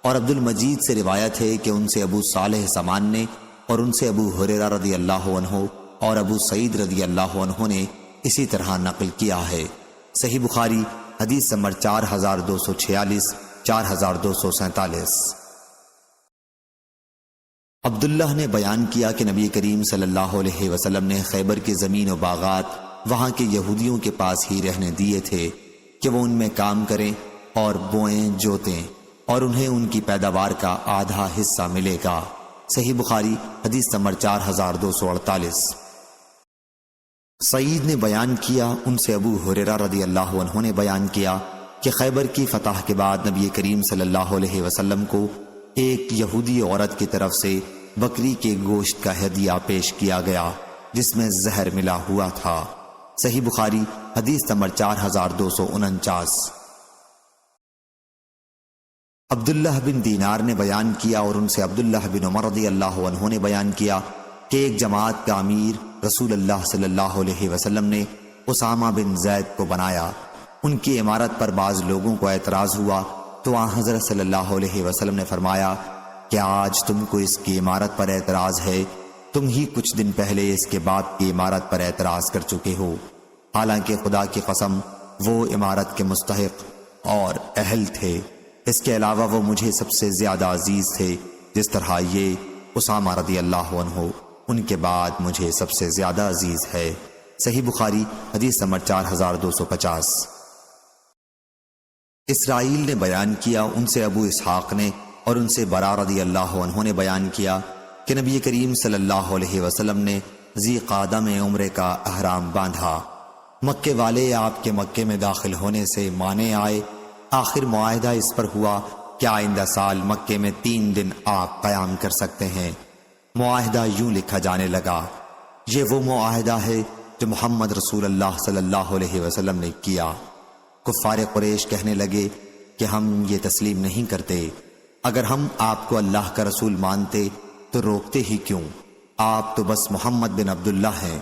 اور عبد المجید سے روایت ہے کہ ان سے ابو صالح سمان نے اور ان سے ابو ہریرہ رضی اللہ عنہ اور ابو سعید رضی اللہ عنہ نے اسی طرح نقل کیا ہے۔ صحیح بخاری حدیث نمبر 4246 4247۔ عبداللہ نے بیان کیا کہ نبی کریم صلی اللہ علیہ وسلم نے خیبر کی زمین و باغات وہاں کے یہودیوں کے پاس ہی رہنے دیے تھے کہ وہ ان میں کام کریں اور بوئیں جوتیں، اور انہیں ان کی پیداوار کا آدھا حصہ ملے گا۔ صحیح بخاری حدیث نمبر 4248۔ سعید نے بیان کیا ان سے ابو ہریرہ رضی اللہ عنہ نے بیان کیا کہ خیبر کی فتح کے بعد نبی کریم صلی اللہ علیہ وسلم کو ایک یہودی عورت کی طرف سے بکری کے گوشت کا ہدیہ پیش کیا گیا جس میں زہر ملا ہوا تھا۔ صحیح بخاری حدیث نمبر 4249۔ عبداللہ بن دینار نے بیان کیا اور ان سے عبداللہ بن عمر رضی اللہ عنہ نے بیان کیا کہ ایک جماعت کا امیر رسول اللہ صلی اللہ علیہ وسلم نے اسامہ بن زید کو بنایا۔ ان کی عمارت پر بعض لوگوں کو اعتراض ہوا تو آن حضرت صلی اللہ علیہ وسلم نے فرمایا کہ آج تم کو اس کی عمارت پر اعتراض ہے، تم ہی کچھ دن پہلے اس کے باپ کی عمارت پر اعتراض کر چکے ہو، حالانکہ خدا کی قسم وہ عمارت کے مستحق اور اہل تھے، اس کے علاوہ وہ مجھے سب سے زیادہ عزیز تھے، جس طرح یہ اسامہ رضی اللہ عنہ ان کے بعد مجھے سب سے زیادہ عزیز ہے۔ صحیح بخاری حدیث نمبر 4250۔ اسرائیل نے بیان کیا ان سے ابو اسحاق نے اور ان سے برا رضی اللہ عنہ نے بیان کیا کہ نبی کریم صلی اللہ علیہ وسلم نے ذی قعدہ میں عمرے کا احرام باندھا، مکے والے آپ کے مکے میں داخل ہونے سے مانے آئے، آخر معاہدہ اس پر ہوا کہ آئندہ سال مکے میں 3 دن آپ قیام کر سکتے ہیں۔ معاہدہ یوں لکھا جانے لگا، یہ وہ معاہدہ ہے جو محمد رسول اللہ صلی اللہ علیہ وسلم نے کیا۔ کفار قریش کہنے لگے کہ ہم یہ تسلیم نہیں کرتے، اگر ہم آپ کو اللہ کا رسول مانتے تو روکتے ہی کیوں، آپ تو بس محمد بن عبداللہ ہیں۔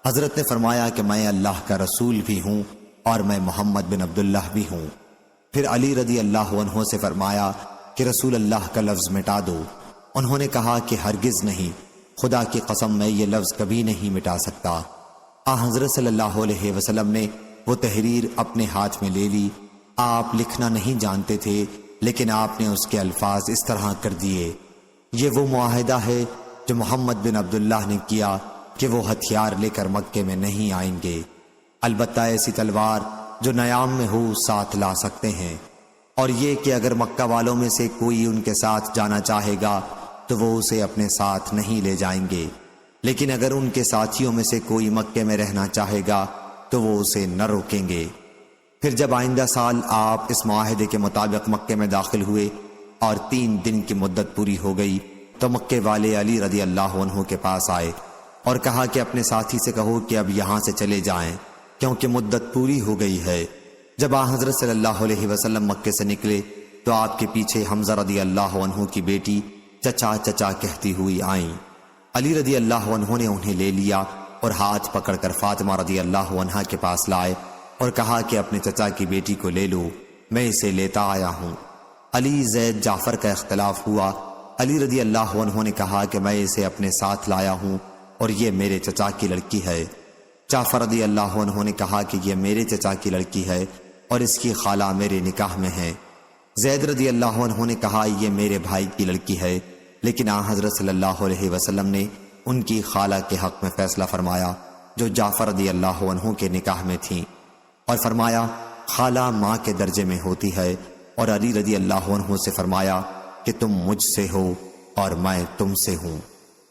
حضرت نے فرمایا کہ میں اللہ کا رسول بھی ہوں اور میں محمد بن عبداللہ بھی ہوں۔ پھر علی رضی اللہ عنہ سے فرمایا کہ رسول اللہ کا لفظ مٹا دو۔ انہوں نے کہا کہ ہرگز نہیں، خدا کی قسم میں یہ لفظ کبھی نہیں مٹا سکتا۔ حضرت صلی اللہ علیہ وسلم نے وہ تحریر اپنے ہاتھ میں لے لی۔ آپ لکھنا نہیں جانتے تھے لیکن آپ نے اس کے الفاظ اس طرح کر دیے، یہ وہ معاہدہ ہے جو محمد بن عبداللہ نے کیا کہ وہ ہتھیار لے کر مکے میں نہیں آئیں گے، البتہ ایسی تلوار جو نیام میں ہو ساتھ لا سکتے ہیں، اور یہ کہ اگر مکہ والوں میں سے کوئی ان کے ساتھ جانا چاہے گا تو وہ اسے اپنے ساتھ نہیں لے جائیں گے، لیکن اگر ان کے ساتھیوں میں سے کوئی مکے میں رہنا چاہے گا تو وہ اسے نہ روکیں گے۔ پھر جب آئندہ سال آپ اس معاہدے کے مطابق مکے میں داخل ہوئے اور 3 دن کی مدت پوری ہو گئی تو مکے والے علی رضی اللہ عنہ کے پاس آئے اور کہا کہ اپنے ساتھی سے کہو کہ اب یہاں سے چلے جائیں کیونکہ مدت پوری ہو گئی ہے۔ جب حضرت صلی اللہ علیہ وسلم مکے سے نکلے تو آپ کے پیچھے حمزہ رضی اللہ عنہ کی بیٹی چچا چچا کہتی ہوئی آئیں۔ علی رضی اللہ عنہ نے انہیں لے لیا اور ہاتھ پکڑ کر فاطمہ رضی اللہ عنہا کے پاس لائے اور کہا کہ اپنے چچا کی بیٹی کو لے لو، میں اسے لیتا آیا ہوں۔ علی زید جعفر کا اختلاف ہوا۔ علی رضی اللہ عنہ نے کہا کہ میں اسے اپنے ساتھ لایا ہوں اور یہ میرے چچا کی لڑکی ہے۔ جعفر رضی اللہ عنہ نے کہا کہ یہ میرے چچا کی لڑکی ہے اور اس کی خالہ میرے نکاح میں ہے۔ زید رضی اللہ عنہ نے کہا یہ میرے بھائی کی لڑکی ہے، لیکن حضرت صلی اللہ علیہ وسلم نے ان کی خالہ کے حق میں فیصلہ فرمایا جو جعفر رضی اللہ عنہ کے نکاح میں تھیں، اور فرمایا خالہ ماں کے درجے میں ہوتی ہے، اور علی رضی اللہ عنہ سے فرمایا کہ تم مجھ سے ہو اور میں تم سے ہوں۔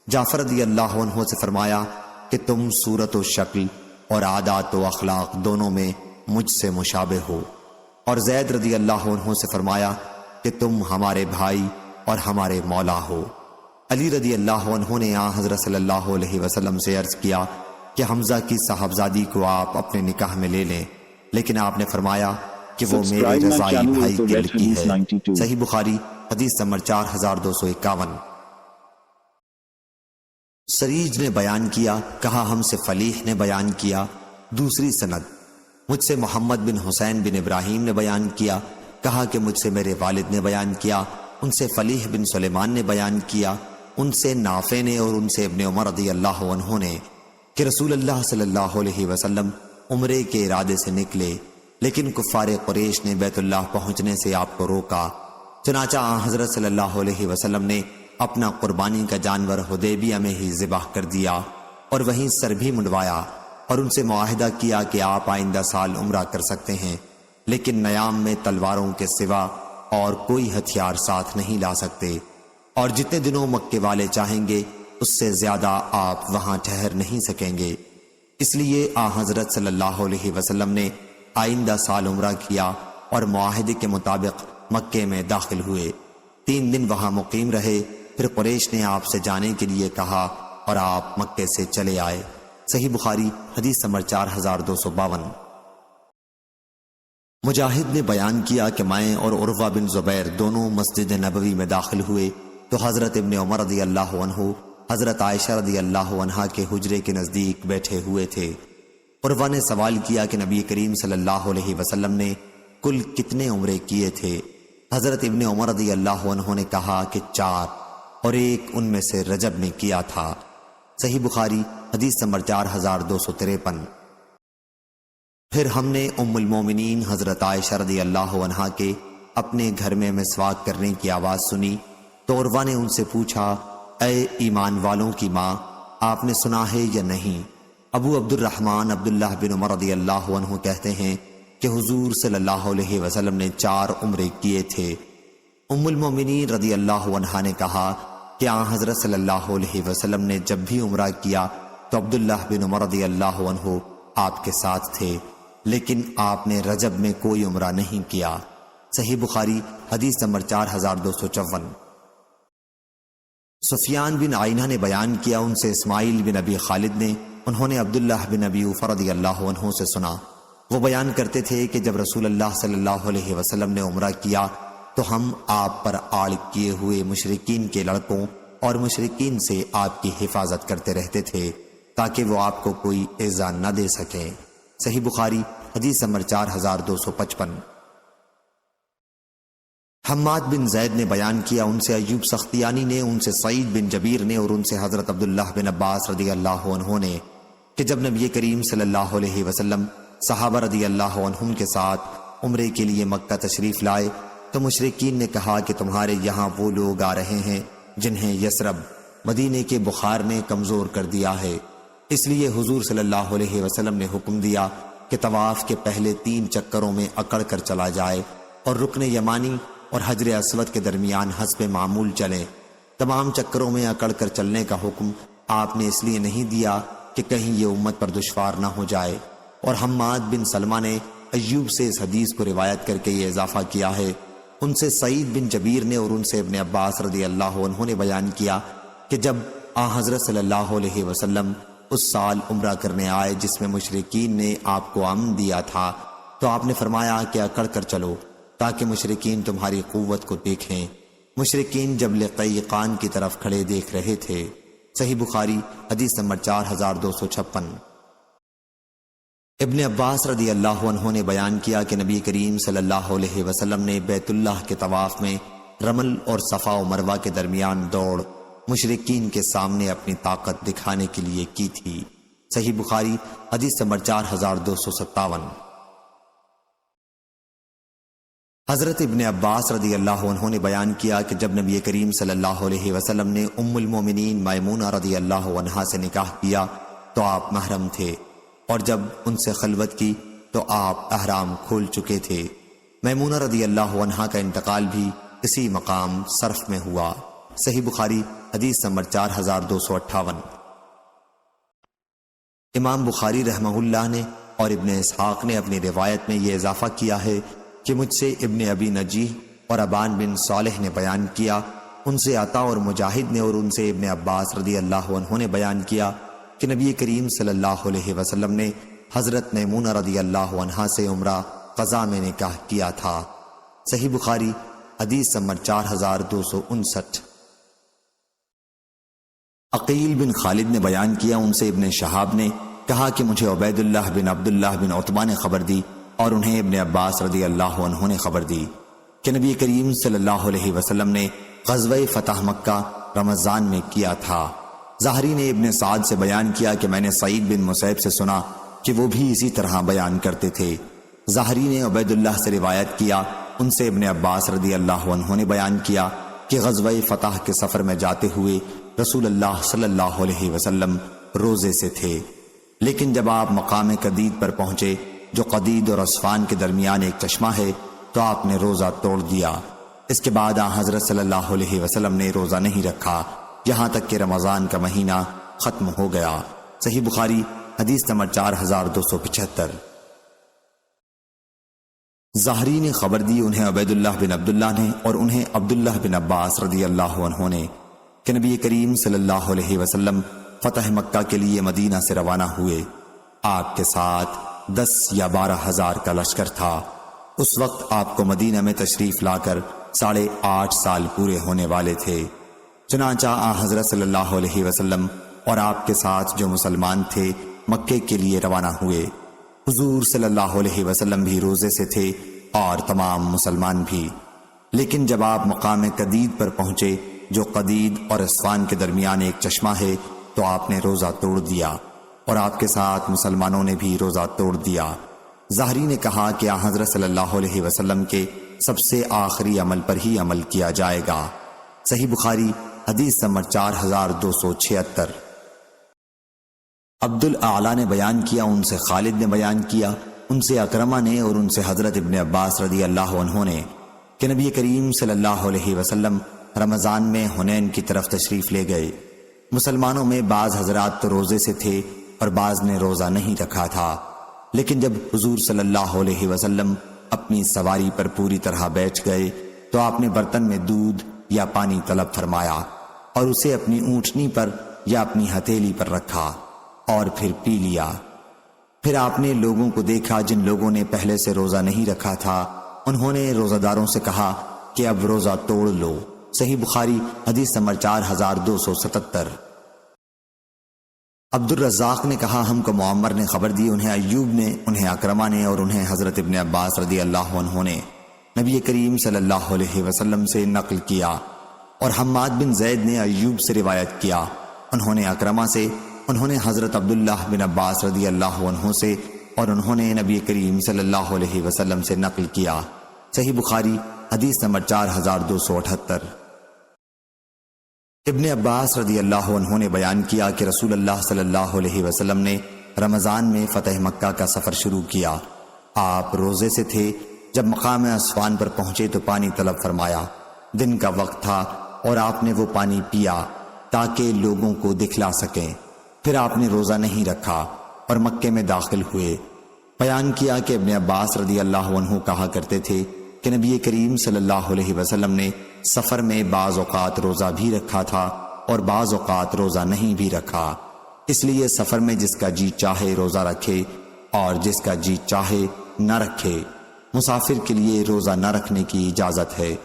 جعفر رضی اللہ عنہ سے فرمایا کہ تم صورت و شکل اور عادات و اخلاق دونوں میں مجھ سے مشابہ ہو، اور زید رضی اللہ عنہ سے فرمایا کہ تم ہمارے بھائی اور ہمارے مولا ہو۔ علی رضی اللہ عنہ نے حضرت صلی اللہ علیہ وسلم سے عرض کیا کہ حمزہ کی صاحبزادی کو آپ اپنے نکاح میں لے لیں، لیکن آپ نے فرمایا کہ وہ میرے رضائی بھائی کی لڑکی ہے۔ صحیح بخاری حدیث نمبر 4251۔ سریج نے بیان کیا، کہا ہم سے فلیح نے بیان کیا۔ دوسری سند، مجھ سے محمد بن حسین بن ابراہیم نے بیان کیا، کہا کہ مجھ سے میرے والد نے بیان کیا، ان سے فلیح بن سلیمان نے بیان کیا، ان سے نافع نے اور ان سے ابن عمر رضی اللہ عنہ نے کہ رسول اللہ صلی اللہ علیہ وسلم عمرے کے ارادے سے نکلے، لیکن کفار قریش نے بیت اللہ پہنچنے سے آپ کو روکا۔ چنانچہ حضرت صلی اللہ علیہ وسلم نے اپنا قربانی کا جانور حدیبیہ میں ہی ذبح کر دیا اور وہیں سر بھی منڈوایا، اور ان سے معاہدہ کیا کہ آپ آئندہ سال عمرہ کر سکتے ہیں، لیکن نیام میں تلواروں کے سوا اور کوئی ہتھیار ساتھ نہیں لا سکتے، اور جتنے دنوں مکے والے چاہیں گے اس سے زیادہ آپ وہاں ٹھہر نہیں سکیں گے۔ اس لیے حضرت صلی اللہ علیہ وسلم نے آئندہ سال عمرہ کیا اور معاہدے کے مطابق مکے میں داخل ہوئے۔ 3 دن وہاں مقیم رہے، پھر قریش نے آپ سے جانے کے لیے کہا اور آپ مکے سے چلے آئے۔ صحیح بخاری حدیث نمبر 4252۔ مجاہد نے بیان کیا کہ میں اور عروہ بن زبیر دونوں مسجد نبوی میں داخل ہوئے تو حضرت ابن عمر رضی اللہ عنہ حضرت عائشہ رضی اللہ عنہا کے حجرے کے نزدیک بیٹھے ہوئے تھے۔ عروہ نے سوال کیا کہ نبی کریم صلی اللہ علیہ وسلم نے کل کتنے عمرے کیے تھے؟ حضرت ابن عمر رضی اللہ عنہ نے کہا کہ 4، اور ایک ان میں سے رجب میں کیا تھا۔ صحیح بخاری حدیث نمبر 4253۔ پھر ہم نے ام المومنین حضرت عائشہ رضی اللہ عنہا کے اپنے گھر میں مسواک کرنے کی آواز سنی تو عروہ نے ان سے پوچھا، اے ایمان والوں کی ماں، آپ نے سنا ہے یا نہیں؟ ابو عبد الرحمن عبداللہ بن عمر رضی اللہ عنہ کہتے ہیں کہ حضور صلی اللہ علیہ وسلم نے 4 عمرے کیے تھے۔ ام المومنین رضی اللہ عنہا نے کہا کہ حضرت صلی اللہ علیہ وسلم نے جب بھی عمرہ کیا تو عبداللہ بن عمر رضی اللہ عنہ آپ کے ساتھ تھے، لیکن آپ نے رجب میں کوئی عمرہ نہیں کیا۔ صحیح بخاری حدیث نمبر 4254۔ سفیان بن عینہ نے بیان کیا، ان سے اسماعیل بن ابی خالد نے، انہوں نے عبداللہ بن ابی اوفا رضی اللہ عنہ سے سنا، وہ بیان کرتے تھے کہ جب رسول اللہ صلی اللہ علیہ وسلم نے عمرہ کیا تو ہم آپ پر آڑ کیے ہوئے مشرکین کے لڑکوں اور مشرکین سے آپ کی حفاظت کرتے رہتے تھے تاکہ وہ آپ کو کوئی ایذا نہ دے سکیں۔ صحیح بخاری حدیث نمبر 4255۔ حماد بن زید نے بیان کیا، ان سے ایوب سختیانی نے، ان سے سعید بن جبیر نے اور ان سے حضرت عبداللہ بن عباس رضی اللہ عنہ نے کہ جب نبی کریم صلی اللہ علیہ وسلم صحابہ رضی اللہ عنہم کے ساتھ عمرے کے لیے مکہ تشریف لائے تو مشرکین نے کہا کہ تمہارے یہاں وہ لوگ آ رہے ہیں جنہیں یثرب مدینے کے بخار نے کمزور کر دیا ہے، اس لیے حضور صلی اللہ علیہ وسلم نے حکم دیا کہ طواف کے پہلے 3 چکروں میں اکڑ کر چلا جائے اور رکن یمانی اور حجر اسود کے درمیان حسب معمول چلیں۔ تمام چکروں میں اکڑ کر چلنے کا حکم آپ نے اس لیے نہیں دیا کہ کہیں یہ امت پر دشوار نہ ہو جائے، اور حماد بن سلمہ نے ایوب سے اس حدیث کو روایت کر کے یہ اضافہ کیا ہے۔ ان سے سعید بن جبیر نے اور ان سے ابن عباس رضی اللہ عنہ نے بیان کیا کہ جب حضرت صلی اللہ علیہ وسلم اس سال عمرہ کرنے آئے جس میں مشرکین نے آپ کو امن دیا تھا تو آپ نے فرمایا کہ اکڑ کر چلو تاکہ مشرکین تمہاری قوت کو دیکھیں۔ مشرکین جب لقیقان کی طرف کھڑے دیکھ رہے تھے۔ صحیح بخاری حدیث نمبر 4256۔ ابن عباس رضی اللہ عنہ نے بیان کیا کہ نبی کریم صلی اللہ علیہ وسلم نے بیت اللہ کے طواف میں رمل اور صفا و مروہ کے درمیان دوڑ مشرکین کے سامنے اپنی طاقت دکھانے کے لیے کی تھی۔ صحیح بخاری حدیث نمبر 4257۔ حضرت ابن عباس رضی اللہ عنہ نے بیان کیا کہ جب نبی کریم صلی اللہ علیہ وسلم نے ام المومنین میمونہ رضی اللہ عنہا سے نکاح کیا تو آپ محرم تھے، اور جب ان سے خلوت کی تو آپ احرام کھول چکے تھے۔ میمونہ رضی اللہ عنہا کا انتقال بھی اسی مقام صرف میں ہوا۔ صحیح بخاری حدیث نمبر 4258۔ امام بخاری رحمہ اللہ نے اور ابن اسحاق نے اپنی روایت میں یہ اضافہ کیا ہے کہ مجھ سے ابن ابی نجیح اور ابان بن صالح نے بیان کیا، ان سے عطا اور مجاہد نے اور ان سے ابن عباس رضی اللہ عنہ نے بیان کیا کہ نبی کریم صلی اللہ علیہ وسلم نے حضرت میمونہ رضی اللہ عنہا سے عمرہ قضا میں نکاح کیا تھا۔ صحیح بخاری حدیث نمبر 4259۔ عقیل بن خالد نے بیان کیا، ان سے ابن شہاب نے کہا کہ مجھے عبید اللہ بن عبداللہ بن عتبہ نے خبر دی اور انہیں ابن عباس رضی اللہ عنہ نے خبر دی کہ نبی کریم صلی اللہ علیہ وسلم نے غزوہ فتح مکہ رمضان میں کیا تھا۔ ظاہری نے ابن سعد سے بیان کیا کہ میں نے سعید بن مسیب سے سنا کہ وہ بھی اسی طرح بیان کرتے تھے۔ ظاہری نے عبید اللہ سے روایت کیا، ان سے ابن عباس رضی اللہ عنہ نے بیان کیا کہ غزوہ فتح کے سفر میں جاتے ہوئے رسول اللہ صلی اللہ علیہ وسلم روزے سے تھے، لیکن جب آپ مقام قدید پر پہنچے جو قدید اور عصفان کے درمیان ایک چشمہ ہے تو آپ نے روزہ توڑ دیا۔ اس کے بعد حضرت صلی اللہ علیہ وسلم نے روزہ نہیں رکھا یہاں تک کہ رمضان کا مہینہ ختم ہو گیا۔ صحیح بخاری حدیث نمبر 4275۔ ظاہری نے خبر دی، انہیں عبید اللہ بن عبداللہ نے اور انہیں عبداللہ بن عباس رضی اللہ عنہ نے کہ نبی کریم صلی اللہ علیہ وسلم فتح مکہ کے لیے مدینہ سے روانہ ہوئے۔ آپ کے ساتھ 10 یا 12 ہزار کا لشکر تھا۔ اس وقت آپ کو مدینہ میں تشریف لا کر 8.5 سال پورے ہونے والے تھے۔ چنانچہ حضرت صلی اللہ علیہ وسلم اور آپ کے ساتھ جو مسلمان تھے مکے کے لیے روانہ ہوئے۔ حضور صلی اللہ علیہ وسلم بھی روزے سے تھے اور تمام مسلمان بھی، لیکن جب آپ مقام قدید پر پہنچے جو قدید اور عصفان کے درمیان ایک چشمہ ہے تو آپ نے روزہ توڑ دیا اور آپ کے ساتھ مسلمانوں نے بھی روزہ توڑ دیا۔ ظاہری نے کہا کہ حضرت صلی اللہ علیہ وسلم کے سب سے آخری عمل پر ہی عمل کیا جائے گا۔ صحیح بخاری حدیث نمبر 4276۔ عبد الاعلی نے بیان کیا، ان سے خالد نے بیان کیا، ان سے اکرمہ نے اور ان سے حضرت ابن عباس رضی اللہ عنہ نے کہ نبی کریم صلی اللہ علیہ وسلم رمضان میں حنین کی طرف تشریف لے گئے۔ مسلمانوں میں بعض حضرات تو روزے سے تھے اور بعض نے روزہ نہیں رکھا تھا، لیکن جب حضور صلی اللہ علیہ وسلم اپنی سواری پر پوری طرح بیٹھ گئے تو آپ نے برتن میں دودھ یا پانی طلب فرمایا اور اسے اپنی اونٹنی پر یا اپنی ہتھیلی پر رکھا اور پھر پی لیا۔ پھر آپ نے لوگوں کو دیکھا جن لوگوں نے پہلے سے روزہ نہیں رکھا تھا، انہوں نے روزہ داروں سے کہا کہ اب روزہ توڑ لو۔ صحیح بخاری حدیث نمبر 4277۔ عبد الرزاق نے کہا ہم کو معمر نے خبر دی، انہیں ایوب نے، انہیں اکرمہ نے اور انہیں حضرت ابن عباس رضی اللہ عنہ نے نبی کریم صلی اللہ علیہ وسلم سے نقل کیا، اور حماد بن زید نے ایوب سے روایت کیا، انہوں نے اکرمہ سے، انہوں نے حضرت عبداللہ بن عباس رضی اللہ عنہ سے اور انہوں نے نبی کریم صلی اللہ علیہ وسلم سے نقل کیا۔ صحیح بخاری حدیث نمبر 4278۔ ابن عباس رضی اللہ عنہ نے بیان کیا کہ رسول اللہ صلی اللہ علیہ وسلم نے رمضان میں فتح مکہ کا سفر شروع کیا۔ آپ روزے سے تھے، جب مقام عصفان پر پہنچے تو پانی طلب فرمایا۔ دن کا وقت تھا اور آپ نے وہ پانی پیا تاکہ لوگوں کو دکھلا سکیں۔ پھر آپ نے روزہ نہیں رکھا اور مکے میں داخل ہوئے۔ بیان کیا کہ ابن عباس رضی اللہ عنہ کہا کرتے تھے کہ نبی کریم صلی اللہ علیہ وسلم نے سفر میں بعض اوقات روزہ بھی رکھا تھا اور بعض اوقات روزہ نہیں بھی رکھا، اس لیے سفر میں جس کا جی چاہے روزہ رکھے اور جس کا جی چاہے نہ رکھے۔ مسافر کے لیے روزہ نہ رکھنے کی اجازت ہے۔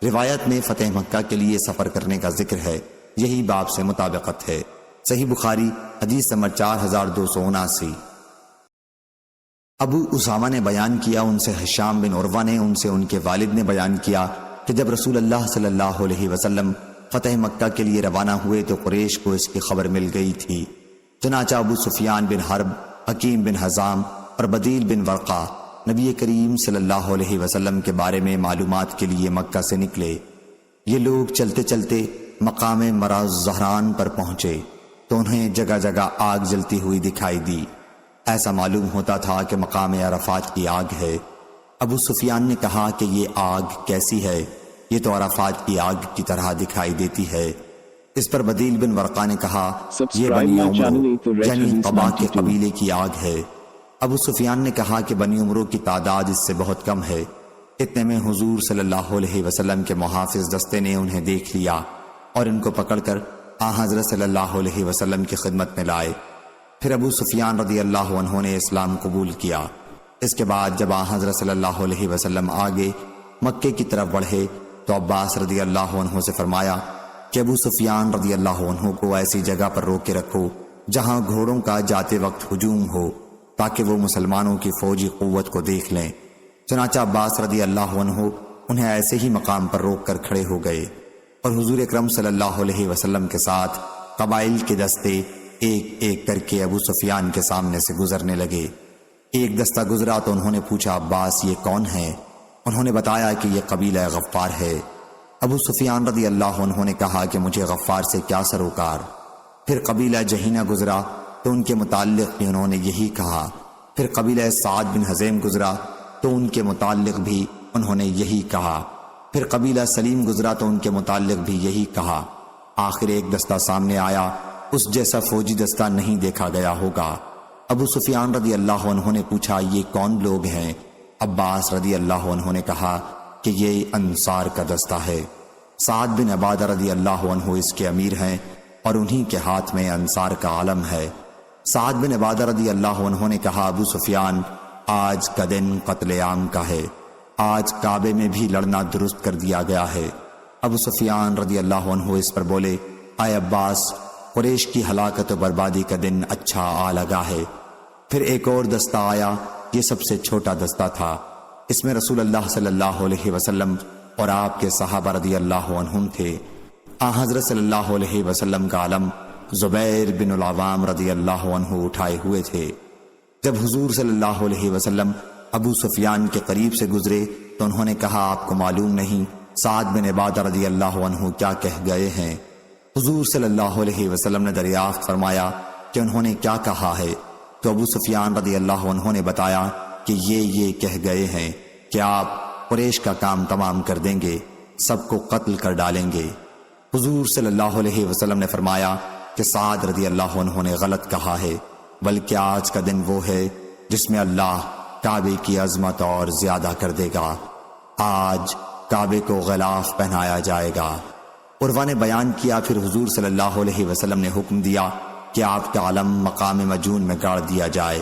روایت میں فتح مکہ کے لیے سفر کرنے کا ذکر ہے، یہی باب سے مطابقت ہے۔ صحیح بخاری حدیث نمبر 4279۔ ابو اسامہ نے بیان کیا، ان سے ہشام بن عروہ نے، ان سے ان کے والد نے بیان کیا کہ جب رسول اللہ صلی اللہ علیہ وسلم فتح مکہ کے لیے روانہ ہوئے تو قریش کو اس کی خبر مل گئی تھی۔ چنانچہ ابو سفیان بن حرب، حکیم بن حزام اور بدیل بن ورقہ نبی کریم صلی اللہ علیہ وسلم کے بارے میں معلومات کے لیے مکہ سے نکلے۔ یہ لوگ چلتے چلتے مقام مراز زہران پر پہنچے تو انہیں جگہ جگہ آگ جلتی ہوئی دکھائی دی۔ ایسا معلوم ہوتا تھا کہ مقام عرفات کی آگ ہے۔ ابو سفیان نے کہا کہ یہ آگ کیسی ہے؟ یہ تو عرفات کی آگ کی طرح دکھائی دیتی ہے۔ اس پر بدیل بن ورقہ نے کہا یہ بنی عمرو یعنی قبا کے قبیلے کی آگ ہے۔ ابو سفیان نے کہا کہ بنی عمرو کی تعداد اس سے بہت کم ہے۔ اتنے میں حضور صلی اللہ علیہ وسلم کے محافظ دستے نے انہیں دیکھ لیا اور ان کو پکڑ کر حضرت صلی اللہ علیہ وسلم کی خدمت میں لائے۔ پھر ابو سفیان رضی اللہ عنہ نے اسلام قبول کیا۔ اس کے بعد جب حضرت صلی اللہ علیہ وسلم آگے مکے کی طرف بڑھے تو عباس رضی اللہ عنہ سے فرمایا کہ ابو سفیان رضی اللہ عنہ کو ایسی جگہ پر روک کے رکھو جہاں گھوڑوں کا جاتے وقت ہجوم ہو، تاکہ وہ مسلمانوں کی فوجی قوت کو دیکھ لیں۔ چنانچہ عباس رضی اللہ عنہ انہیں ایسے ہی مقام پر روک کر کھڑے ہو گئے، اور حضور اکرم صلی اللہ علیہ وسلم کے ساتھ قبائل کے دستے ایک ایک کر کے ابو سفیان کے سامنے سے گزرنے لگے۔ ایک دستہ گزرا تو انہوں نے پوچھا، عباس یہ کون ہے؟ انہوں نے بتایا کہ یہ قبیلہ غفار ہے۔ ابو سفیان رضی اللہ عنہ نے کہا کہ مجھے غفار سے کیا سروکار؟ پھر قبیلہ جہینہ گزرا تو ان کے متعلق بھی انہوں نے یہی کہا۔ پھر قبیلہ سعد بن حزیم گزرا تو ان کے متعلق بھی انہوں نے یہی کہا۔ پھر قبیلہ سلیم گزرا تو ان کے متعلق بھی یہی کہا۔ آخر ایک دستہ سامنے آیا، اس جیسا فوجی دستہ نہیں دیکھا گیا ہوگا۔ ابو سفیان رضی اللہ عنہ نے پوچھا، یہ کون لوگ ہیں؟ عباس رضی اللہ عنہ نے کہا کہ یہ انصار کا دستہ ہے۔ سعد بن عبادہ رضی اللہ عنہ اس کے امیر ہیں اور انہی کے ہاتھ میں انصار کا علم ہے۔ سعد بن عبادہ رضی اللہ عنہ نے کہا، ابو سفیان آج کا دن قتل عام کا ہے، آج کعبے میں بھی لڑنا درست کر دیا گیا ہے۔ ابو سفیان رضی اللہ عنہ اس پر بولے، اے عباس، قریش کی ہلاکت و بربادی کا دن اچھا آ لگا ہے۔ پھر ایک اور دستہ آیا، یہ سب سے چھوٹا دستہ تھا، اس میں رسول اللہ صلی اللہ علیہ وسلم اور آپ کے صحابہ رضی اللہ عنہم تھے۔ حضرت صلی اللہ علیہ وسلم کا علم زبیر بن العوام رضی اللہ عنہ اٹھائے ہوئے تھے۔ جب حضور صلی اللہ علیہ وسلم ابو سفیان کے قریب سے گزرے تو انہوں نے کہا، آپ کو معلوم نہیں سعد بن عبادہ رضی اللہ عنہ کیا کہہ گئے ہیں؟ حضور صلی اللہ علیہ وسلم نے دریافت فرمایا کہ انہوں نے کیا کہا ہے؟ تو ابو سفیان رضی اللہ عنہ نے بتایا کہ یہ کہہ گئے ہیں کہ آپ قریش کا کام تمام کر دیں گے، سب کو قتل کر ڈالیں گے۔ حضور صلی اللہ علیہ وسلم نے فرمایا کہ سعد رضی اللہ عنہ نے غلط کہا ہے، بلکہ آج کا دن وہ ہے جس میں اللہ کعبے کی عظمت اور زیادہ کر دے گا۔ آج کعبے کو غلاف پہنایا جائے گا۔ عروہ نے بیان کیا، پھر حضور صلی اللہ علیہ وسلم نے حکم دیا کہ آپ کا علم مقام مجون میں گاڑ دیا جائے۔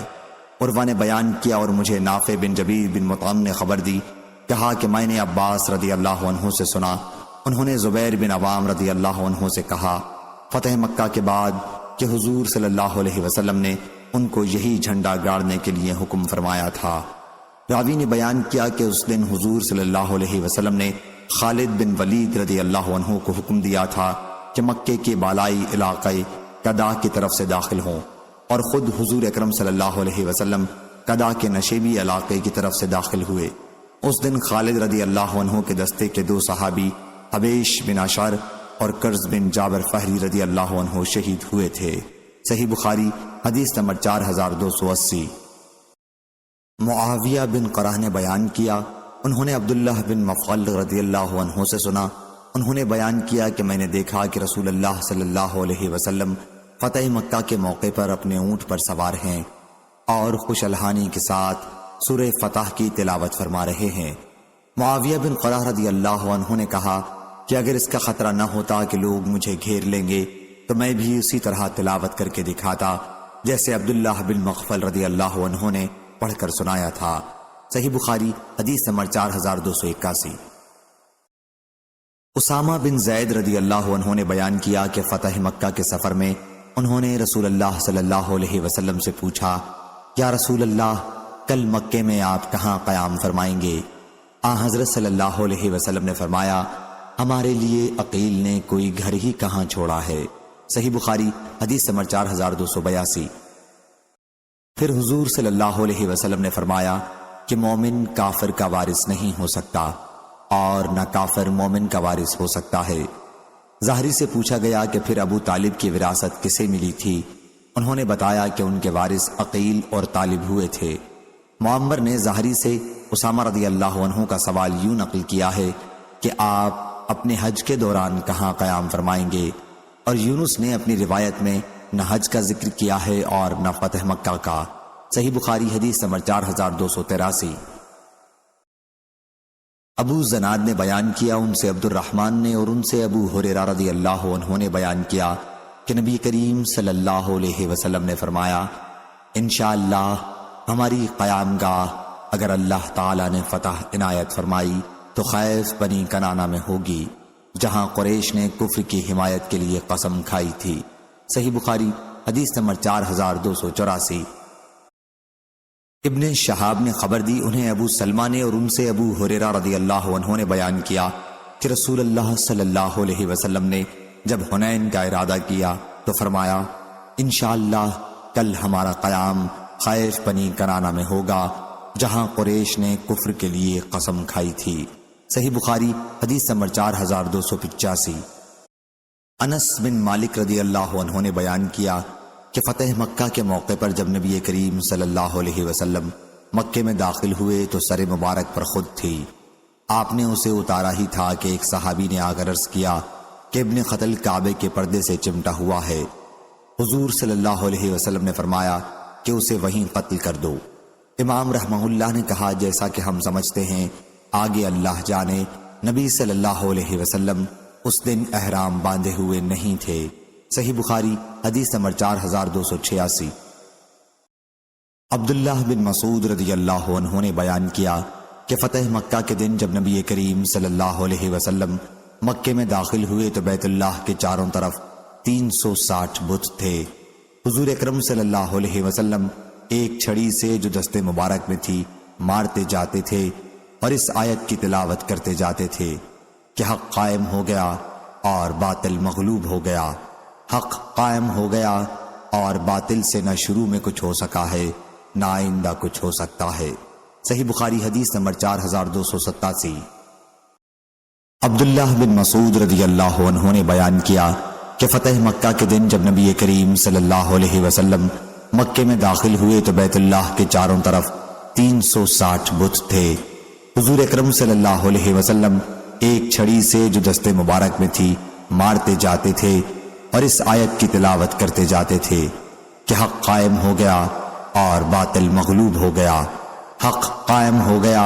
عروہ نے بیان کیا، اور مجھے نافع بن جبیر بن مطعم نے خبر دی، کہا کہ میں نے عباس رضی اللہ عنہ سے سنا، انہوں نے زبیر بن عوام رضی اللہ عنہ سے کہا فتح مکہ کے بعد کہ حضور صلی اللہ علیہ وسلم نے ان کو یہی جھنڈا گاڑنے کے لیے حکم فرمایا تھا۔ راوی نے بیان کیا کہ اس دن حضور صلی اللہ علیہ وسلم نے خالد بن ولید رضی اللہ عنہ کو حکم دیا تھا کہ مکے کے بالائی علاقے قدا کی طرف سے داخل ہوں، اور خود حضور اکرم صلی اللہ علیہ وسلم قدا کے نشیبی علاقے کی طرف سے داخل ہوئے۔ اس دن خالد رضی اللہ عنہ کے دستے کے 2 صحابی حبیش بن اشعر اور کرز بن جابر فہری رضی اللہ عنہ شہید ہوئے تھے۔ صحیح بخاری حدیث نمبر 4280۔ معاویہ بن قرہ نے بیان کیا، انہوں نے عبداللہ بن مفعل رضی اللہ عنہ سے سنا، انہوں نے بیان کیا کہ میں نے دیکھا کہ رسول اللہ صلی اللہ علیہ وسلم فتح مکہ کے موقع پر اپنے اونٹ پر سوار ہیں اور خوش الحانی کے ساتھ سورہ فتح کی تلاوت فرما رہے ہیں۔ معاویہ بن قرہ رضی اللہ عنہ نے کہا کہ اگر اس کا خطرہ نہ ہوتا کہ لوگ مجھے گھیر لیں گے تو میں بھی اسی طرح تلاوت کر کے دکھاتا جیسے عبداللہ بن مغفل رضی اللہ عنہ نے پڑھ کر سنایا تھا۔ صحیح بخاری حدیث نمبر 4281۔ اسامہ بن زید رضی اللہ عنہ نے بیان کیا کہ فتح مکہ کے سفر میں انہوں نے رسول اللہ صلی اللہ علیہ وسلم سے پوچھا، یا رسول اللہ، کل مکے میں آپ کہاں قیام فرمائیں گے؟ حضرت صلی اللہ علیہ وسلم نے فرمایا، ہمارے لیے عقیل نے کوئی گھر ہی کہاں چھوڑا ہے۔ صحیح بخاری حدیث نمبر 4282۔ پھر حضور صلی اللہ علیہ وسلم نے فرمایا کہ مومن کافر کا وارث نہیں ہو سکتا اور نہ کافر مومن کا وارث ہو سکتا ہے۔ ظاہری سے پوچھا گیا کہ پھر ابو طالب کی وراثت کسے ملی تھی؟ انہوں نے بتایا کہ ان کے وارث عقیل اور طالب ہوئے تھے۔ معمر نے ظاہری سے اسامہ رضی اللہ عنہ کا سوال یوں نقل کیا ہے کہ آپ اپنے حج کے دوران کہاں قیام فرمائیں گے، اور یونس نے اپنی روایت میں نہ حج کا ذکر کیا ہے اور نہ فتح مکہ کا۔ صحیح بخاری حدیث نمبر 4283۔ ابو زناد نے بیان کیا، ان سے عبد الرحمن نے اور ان سے ابو ہریرہ رضی اللہ عنہ نے بیان کیا کہ نبی کریم صلی اللہ علیہ وسلم نے فرمایا، انشاءاللہ ہماری قیام گاہ اگر اللہ تعالی نے فتح عنایت فرمائی تو خیف بنی کنانہ میں ہوگی جہاں قریش نے کفر کی حمایت کے لیے قسم کھائی تھی۔ صحیح بخاری حدیث نمبر 4284۔ ابن شہاب نے خبر دی، انہیں ابو سلمہ نے اور ان سے ابو ہریرہ رضی اللہ عنہ نے بیان کیا کہ رسول اللہ صلی اللہ علیہ وسلم نے جب حنین کا ارادہ کیا تو فرمایا انشاءاللہ کل ہمارا قیام خیف بنی کنانہ میں ہوگا جہاں قریش نے کفر کے لیے قسم کھائی تھی۔ صحیح بخاری حدیث نمبر 4285۔ انس بن مالک رضی اللہ عنہ نے بیان کیا کہ فتح مکہ کے موقع پر جب نبی کریم صلی اللہ علیہ وسلم مکے میں داخل ہوئے تو سر مبارک پر خود تھی۔ آپ نے اسے اتارا ہی تھا کہ ایک صحابی نے آ کر عرض کیا کہ ابن قتل کعبے کے پردے سے چمٹا ہوا ہے۔ حضور صلی اللہ علیہ وسلم نے فرمایا کہ اسے وہیں قتل کر دو۔ امام رحمہ اللہ نے کہا جیسا کہ ہم سمجھتے ہیں آگے اللہ جانے، نبی صلی اللہ علیہ وسلم اس دن احرام باندھے ہوئے نہیں تھے۔ صحیح بخاری حدیث نمبر 4286۔ عبداللہ بن مسعود رضی اللہ عنہ نے بیان کیا کہ فتح مکہ کے دن جب نبی کریم صلی اللہ علیہ وسلم مکے میں داخل ہوئے تو بیت اللہ کے چاروں طرف 360 بت تھے۔ حضور اکرم صلی اللہ علیہ وسلم ایک چھڑی سے جو دست مبارک میں تھی مارتے جاتے تھے اور اس آیت کی تلاوت کرتے جاتے تھے کہ حق قائم ہو گیا اور باطل مغلوب ہو گیا، حق قائم ہو گیا اور باطل سے نہ شروع میں کچھ ہو سکا ہے نہ آئندہ کچھ ہو سکتا ہے۔ صحیح بخاری حدیث نمبر 4287۔ عبداللہ بن مسعود رضی اللہ عنہ نے بیان کیا کہ فتح مکہ کے دن جب نبی کریم صلی اللہ علیہ وسلم مکے میں داخل ہوئے تو بیت اللہ کے چاروں طرف 360 بت تھے۔ حضور اکرم صلی اللہ علیہ وسلم ایک چھڑی سے جو دست مبارک میں تھی مارتے جاتے تھے اور اس آیت کی تلاوت کرتے جاتے تھے کہ حق قائم ہو گیا اور باطل مغلوب ہو گیا، حق قائم ہو گیا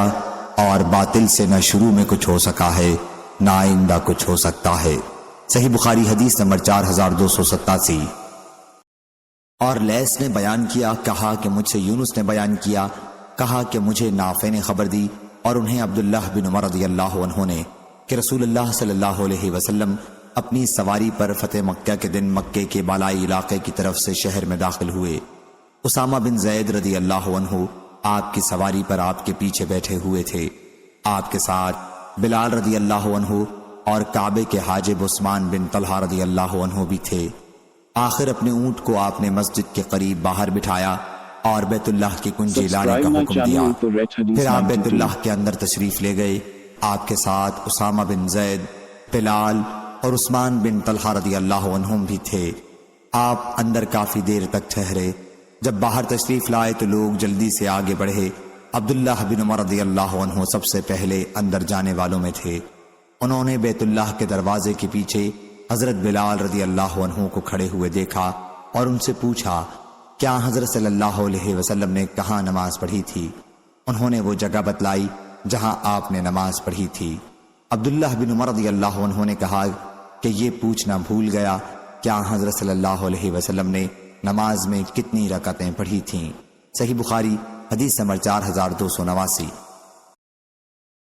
اور باطل سے نہ شروع میں کچھ ہو سکا ہے نہ آئندہ کچھ ہو سکتا ہے۔ صحیح بخاری حدیث نمبر 4287۔ اور لیث نے بیان کیا، کہا کہ مجھ سے یونس نے بیان کیا، کہا کہ مجھے نافع نے خبر دی اور انہیں عبداللہ بن عمر رضی اللہ عنہ نے کہ رسول اللہ صلی اللہ علیہ وسلم اپنی سواری پر فتح مکہ کے دن مکے کے بالائی علاقے کی طرف سے شہر میں داخل ہوئے۔ اسامہ بن زید رضی اللہ عنہ آپ کی سواری پر آپ کے پیچھے بیٹھے ہوئے تھے۔ آپ کے ساتھ بلال رضی اللہ عنہ اور کعبے کے حاجب عثمان بن طلحہ رضی اللہ عنہ بھی تھے۔ آخر اپنے اونٹ کو آپ نے مسجد کے قریب باہر بٹھایا اور بیت اللہ کی کنجی لانے کا حکم دیا۔ پھر آپ بیت اللہ کے اندر تشریف لے گئے۔ آپ کے ساتھ اسامہ بن زید، بلال اور عثمان بن طلحہ رضی اللہ عنہم بھی تھے۔ آپ اندر کافی دیر تک ٹھہرے۔ جب باہر تشریف لائے تو لوگ جلدی سے آگے بڑھے۔ عبداللہ بن عمر رضی اللہ عنہ سب سے پہلے اندر جانے والوں میں تھے۔ انہوں نے بیت اللہ کے دروازے کے پیچھے حضرت بلال رضی اللہ عنہ کو کھڑے ہوئے دیکھا اور ان سے پوچھا کیا حضرت صلی اللہ علیہ وسلم نے کہاں نماز پڑھی تھی؟ انہوں نے وہ جگہ بتلائی جہاں آپ نے نماز پڑھی تھی۔ عبداللہ بن عمر رضی اللہ عنہ نے کہا کہ یہ پوچھنا بھول گیا کیا حضرت صلی اللہ علیہ وسلم نے نماز میں کتنی رکعتیں پڑھی تھیں؟ صحیح بخاری حدیث نمبر 4289۔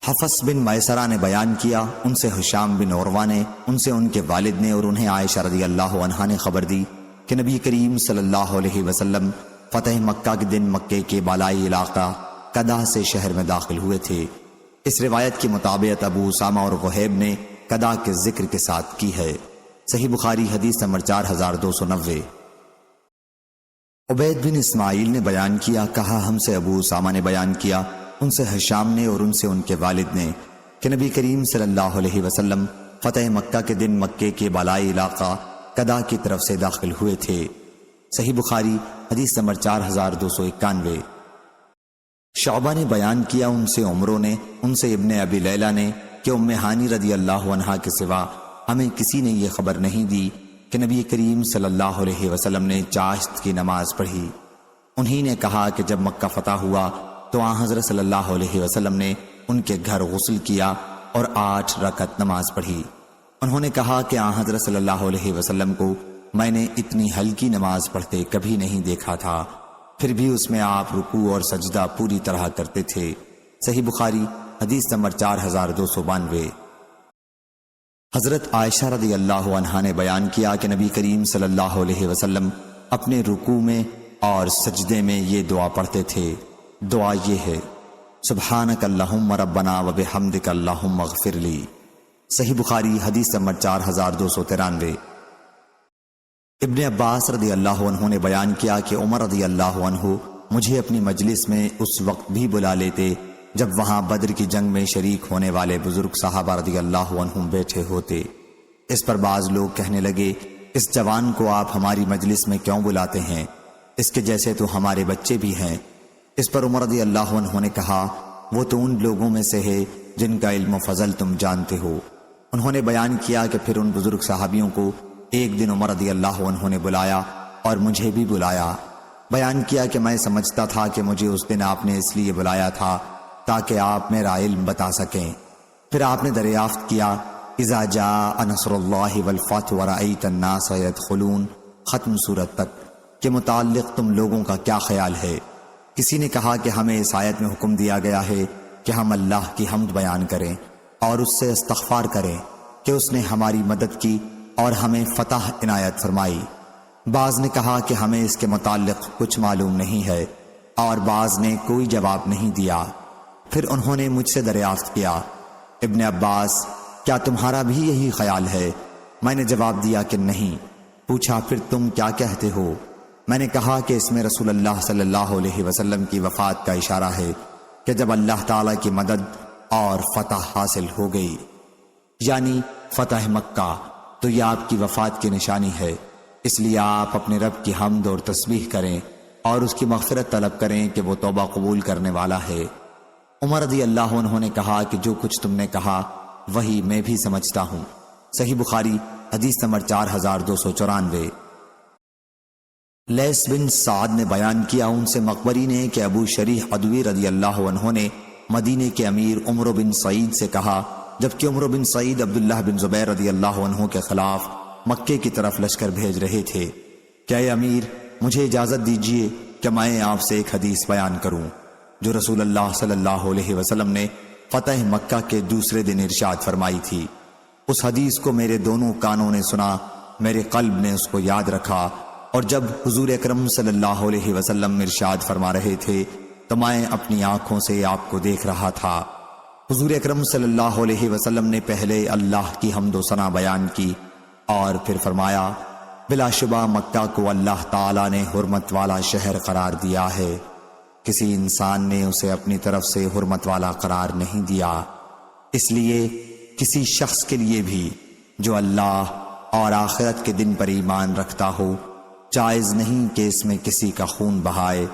حفص بن میسرہ نے بیان کیا، ان سے ہشام بن عروہ نے، ان سے ان کے والد نے اور انہیں عائشہ رضی اللہ عنہا نے خبر دی کہ نبی کریم صلی اللہ علیہ وسلم فتح مکہ کے دن مکے کے بالائی علاقہ قدح سے شہر میں داخل ہوئے تھے۔ اس روایت کی مطابق ابو اسامہ اور وہیب نے قدح کے ذکر کے ساتھ کی ہے۔ صحیح بخاری حدیث نمبر 4290۔ عبید بن اسماعیل نے بیان کیا، کہا ہم سے ابو اسامہ نے بیان کیا، ان سے ہشام نے اور ان سے ان کے والد نے کہ نبی کریم صلی اللہ علیہ وسلم فتح مکہ کے دن مکے کے بالائی علاقہ قدح کی طرف سے داخل ہوئے تھے۔ صحیح بخاری حدیث نمبر 4291۔ شعبہ نے بیان کیا، ان سے عمرو نے، ان سے ابن ابی لیلہ نے کہ ام ہانی رضی اللہ عنہا کے سوا ہمیں کسی نے یہ خبر نہیں دی کہ نبی کریم صلی اللہ علیہ وسلم نے چاشت کی نماز پڑھی۔ انہی نے کہا کہ جب مکہ فتح ہوا تو آن حضرت صلی اللہ علیہ وسلم نے ان کے گھر غسل کیا اور 8 رکعت نماز پڑھی۔ انہوں نے کہا کہ آن حضرت صلی اللہ علیہ وسلم کو میں نے اتنی ہلکی نماز پڑھتے کبھی نہیں دیکھا تھا، پھر بھی اس میں آپ رکوع اور سجدہ پوری طرح کرتے تھے۔ صحیح بخاری حدیث نمبر 4292۔ حضرت عائشہ رضی اللہ عنہا نے بیان کیا کہ نبی کریم صلی اللہ علیہ وسلم اپنے رکوع میں اور سجدے میں یہ دعا پڑھتے تھے۔ دعا یہ ہے: سبحانک اللہم ربنا و بحمدک اللہم اغفر لی۔ صحیح بخاری حدیث نمبر 4293۔ ابن عباس رضی اللہ عنہ نے بیان کیا کہ عمر رضی اللہ عنہ مجھے اپنی مجلس میں اس وقت بھی بلا لیتے جب وہاں بدر کی جنگ میں شریک ہونے والے بزرگ صحابہ رضی اللہ عنہم بیٹھے ہوتے۔ اس پر بعض لوگ کہنے لگے، اس جوان کو آپ ہماری مجلس میں کیوں بلاتے ہیں؟ اس کے جیسے تو ہمارے بچے بھی ہیں۔ اس پر عمر رضی اللہ عنہ نے کہا، وہ تو ان لوگوں میں سے ہے جن کا علم و فضل تم جانتے ہو۔ انہوں نے بیان کیا کہ پھر ان بزرگ صحابیوں کو ایک دن عمر رضی اللہ عنہ نے بلایا اور مجھے بھی بلایا۔ بیان کیا کہ میں سمجھتا تھا کہ مجھے اس دن آپ نے اس لیے بلایا تھا تاکہ آپ میرا علم بتا سکیں۔ پھر آپ نے دریافت کیا، اذا جاء نصر اللہ والفتح ورأیت الناس يدخلون، ختم سورت تک، کے متعلق تم لوگوں کا کیا خیال ہے؟ کسی نے کہا کہ ہمیں اس آیت میں حکم دیا گیا ہے کہ ہم اللہ کی حمد بیان کریں اور اس سے استغفار کریں کہ اس نے ہماری مدد کی اور ہمیں فتح عنایت فرمائی۔ بعض نے کہا کہ ہمیں اس کے متعلق کچھ معلوم نہیں ہے، اور بعض نے کوئی جواب نہیں دیا۔ پھر انہوں نے مجھ سے دریافت کیا، ابن عباس، کیا تمہارا بھی یہی خیال ہے؟ میں نے جواب دیا کہ نہیں۔ پوچھا، پھر تم کیا کہتے ہو؟ میں نے کہا کہ اس میں رسول اللہ صلی اللہ علیہ وسلم کی وفات کا اشارہ ہے کہ جب اللہ تعالیٰ کی مدد اور فتح حاصل ہو گئی، یعنی فتح مکہ، تو یہ آپ کی وفات کی نشانی ہے۔ اس لیے آپ اپنے رب کی حمد اور تسبیح کریں اور اس کی مغفرت طلب کریں کہ وہ توبہ قبول کرنے والا ہے۔ عمر رضی اللہ عنہ نے کہا کہ جو کچھ تم نے کہا وہی میں بھی سمجھتا ہوں۔ صحیح بخاری حدیث نمبر 4294۔ لیث بن سعد نے بیان کیا، ان سے مقبری نے کہ ابو شریح عدوی رضی اللہ عنہ نے مدینے کے امیر عمر بن سعید سے کہا، جبکہ عمر بن سعید عبداللہ بن زبیر رضی اللہ عنہ کے خلاف مکے کی طرف لشکر بھیج رہے تھے، کہ اے امیر، مجھے اجازت دیجیے کہ میں آپ سے ایک حدیث بیان کروں جو رسول اللہ صلی اللہ علیہ وسلم نے فتح مکہ کے دوسرے دن ارشاد فرمائی تھی۔ اس حدیث کو میرے دونوں کانوں نے سنا، میرے قلب نے اس کو یاد رکھا، اور جب حضور اکرم صلی اللہ علیہ وسلم ارشاد فرما رہے تھے تو میں اپنی آنکھوں سے آپ کو دیکھ رہا تھا۔ حضور اکرم صلی اللہ علیہ وسلم نے پہلے اللہ کی حمد و ثنا بیان کی اور پھر فرمایا، بلا شبہ مکہ کو اللہ تعالیٰ نے حرمت والا شہر قرار دیا ہے، کسی انسان نے اسے اپنی طرف سے حرمت والا قرار نہیں دیا۔ اس لیے کسی شخص کے لیے بھی جو اللہ اور آخرت کے دن پر ایمان رکھتا ہو، جائز نہیں کہ اس میں کسی کا خون بہائے،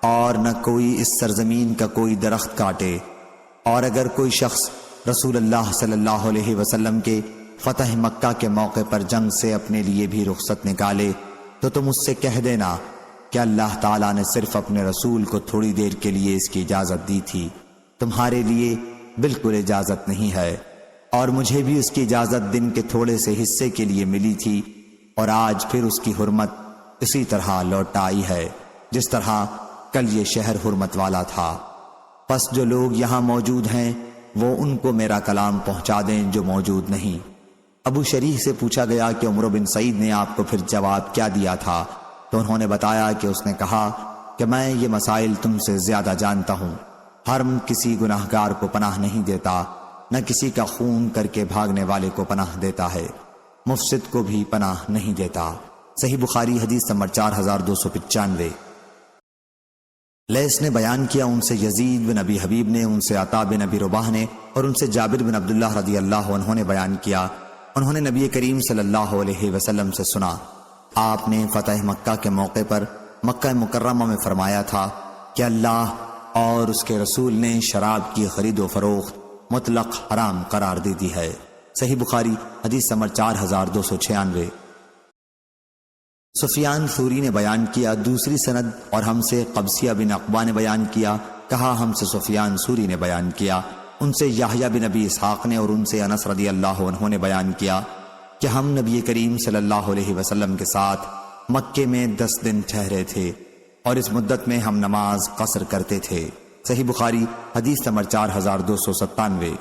اور نہ کوئی اس سرزمین کا کوئی درخت کاٹے۔ اور اگر کوئی شخص رسول اللہ صلی اللہ علیہ وسلم کے فتح مکہ کے موقع پر جنگ سے اپنے لیے بھی رخصت نکالے تو تم اس سے کہہ دینا کہ اللہ تعالیٰ نے صرف اپنے رسول کو تھوڑی دیر کے لیے اس کی اجازت دی تھی، تمہارے لیے بالکل اجازت نہیں ہے، اور مجھے بھی اس کی اجازت دن کے تھوڑے سے حصے کے لیے ملی تھی، اور آج پھر اس کی حرمت اسی طرح لوٹ آئی ہے جس طرح کل یہ شہر حرمت والا تھا۔ پس جو لوگ یہاں موجود ہیں وہ ان کو میرا کلام پہنچا دیں جو موجود نہیں۔ ابو شریح سے پوچھا گیا کہ عمر بن سعید نے آپ کو پھر جواب کیا دیا تھا، تو انہوں نے بتایا کہ اس نے کہا کہ میں یہ مسائل تم سے زیادہ جانتا ہوں۔ حرم کسی گناہگار کو پناہ نہیں دیتا، نہ کسی کا خون کر کے بھاگنے والے کو پناہ دیتا ہے، مفسد کو بھی پناہ نہیں دیتا۔ صحیح بخاری حدیث نمبر 4295۔ لیث نے بیان کیا، ان سے یزید بن ابی حبیب نے، ان سے عطا بن ابی رباح نے، اور ان سے جابر بن عبداللہ رضی اللہ عنہ نے بیان کیا، انہوں نے نبی کریم صلی اللہ علیہ وسلم سے سنا، آپ نے فتح مکہ کے موقع پر مکہ مکرمہ میں فرمایا تھا کہ اللہ اور اس کے رسول نے شراب کی خرید و فروخت مطلق حرام قرار دے دی ہے۔ صحیح بخاری حدیث نمبر 4296۔ سفیان ثوری نے بیان کیا دوسری سند، اور ہم سے قبسیہ بن عقبہ نے بیان کیا، کہا ہم سے سفیان ثوری نے بیان کیا، ان سے یحییٰ بن ابی اسحاق نے، اور ان سے انس رضی اللہ عنہ نے بیان کیا کہ ہم نبی کریم صلی اللہ علیہ وسلم کے ساتھ مکے میں 10 دن ٹھہرے تھے، اور اس مدت میں ہم نماز قصر کرتے تھے۔ صحیح بخاری حدیث نمبر 4297۔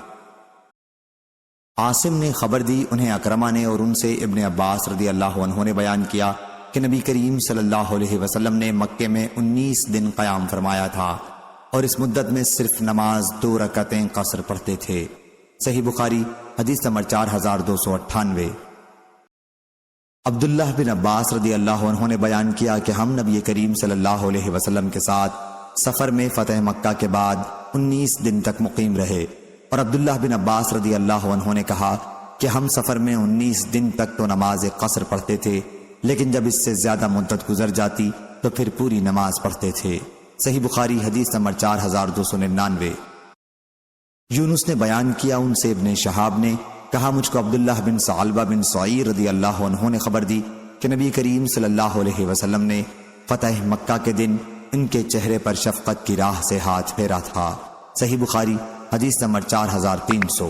عاصم نے خبر دی، انہیں اکرمہ نے اور ان سے ابن عباس رضی اللہ عنہ نے بیان کیا کہ نبی کریم صلی اللہ علیہ وسلم نے مکے میں 19 دن قیام فرمایا تھا اور اس مدت میں صرف نماز 2 رکعتیں قصر پڑھتے تھے۔ صحیح بخاری حدیث نمبر 4298۔ عبداللہ بن عباس رضی اللہ عنہ نے بیان کیا کہ ہم نبی کریم صلی اللہ علیہ وسلم کے ساتھ سفر میں فتح مکہ کے بعد 19 دن تک مقیم رہے، اور عبداللہ بن عباس رضی اللہ عنہ نے کہا کہ ہم سفر میں 19 دن تک تو نماز قصر پڑھتے تھے، لیکن جب اس سے زیادہ مدت گزر جاتی تو پھر پوری نماز پڑھتے تھے۔ صحیح بخاری حدیث نمبر 4299۔ یونس نے بیان کیا، ان سے ابن شہاب نے کہا مجھ کو عبداللہ بن ثعلبہ بن سعیر رضی اللہ عنہ نے خبر دی کہ نبی کریم صلی اللہ علیہ وسلم نے فتح مکہ کے دن ان کے چہرے پر شفقت کی راہ سے ہاتھ پھیرا تھا۔ صحیح بخاری حدیث number 4300۔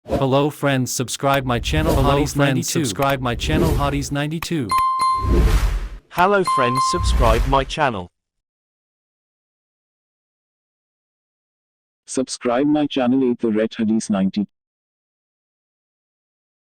Hello friends, subscribe my channel. Subscribe my channel Hotties 92. Hello friends, subscribe my channel. Subscribe my channel 8 The Red Hadith 90.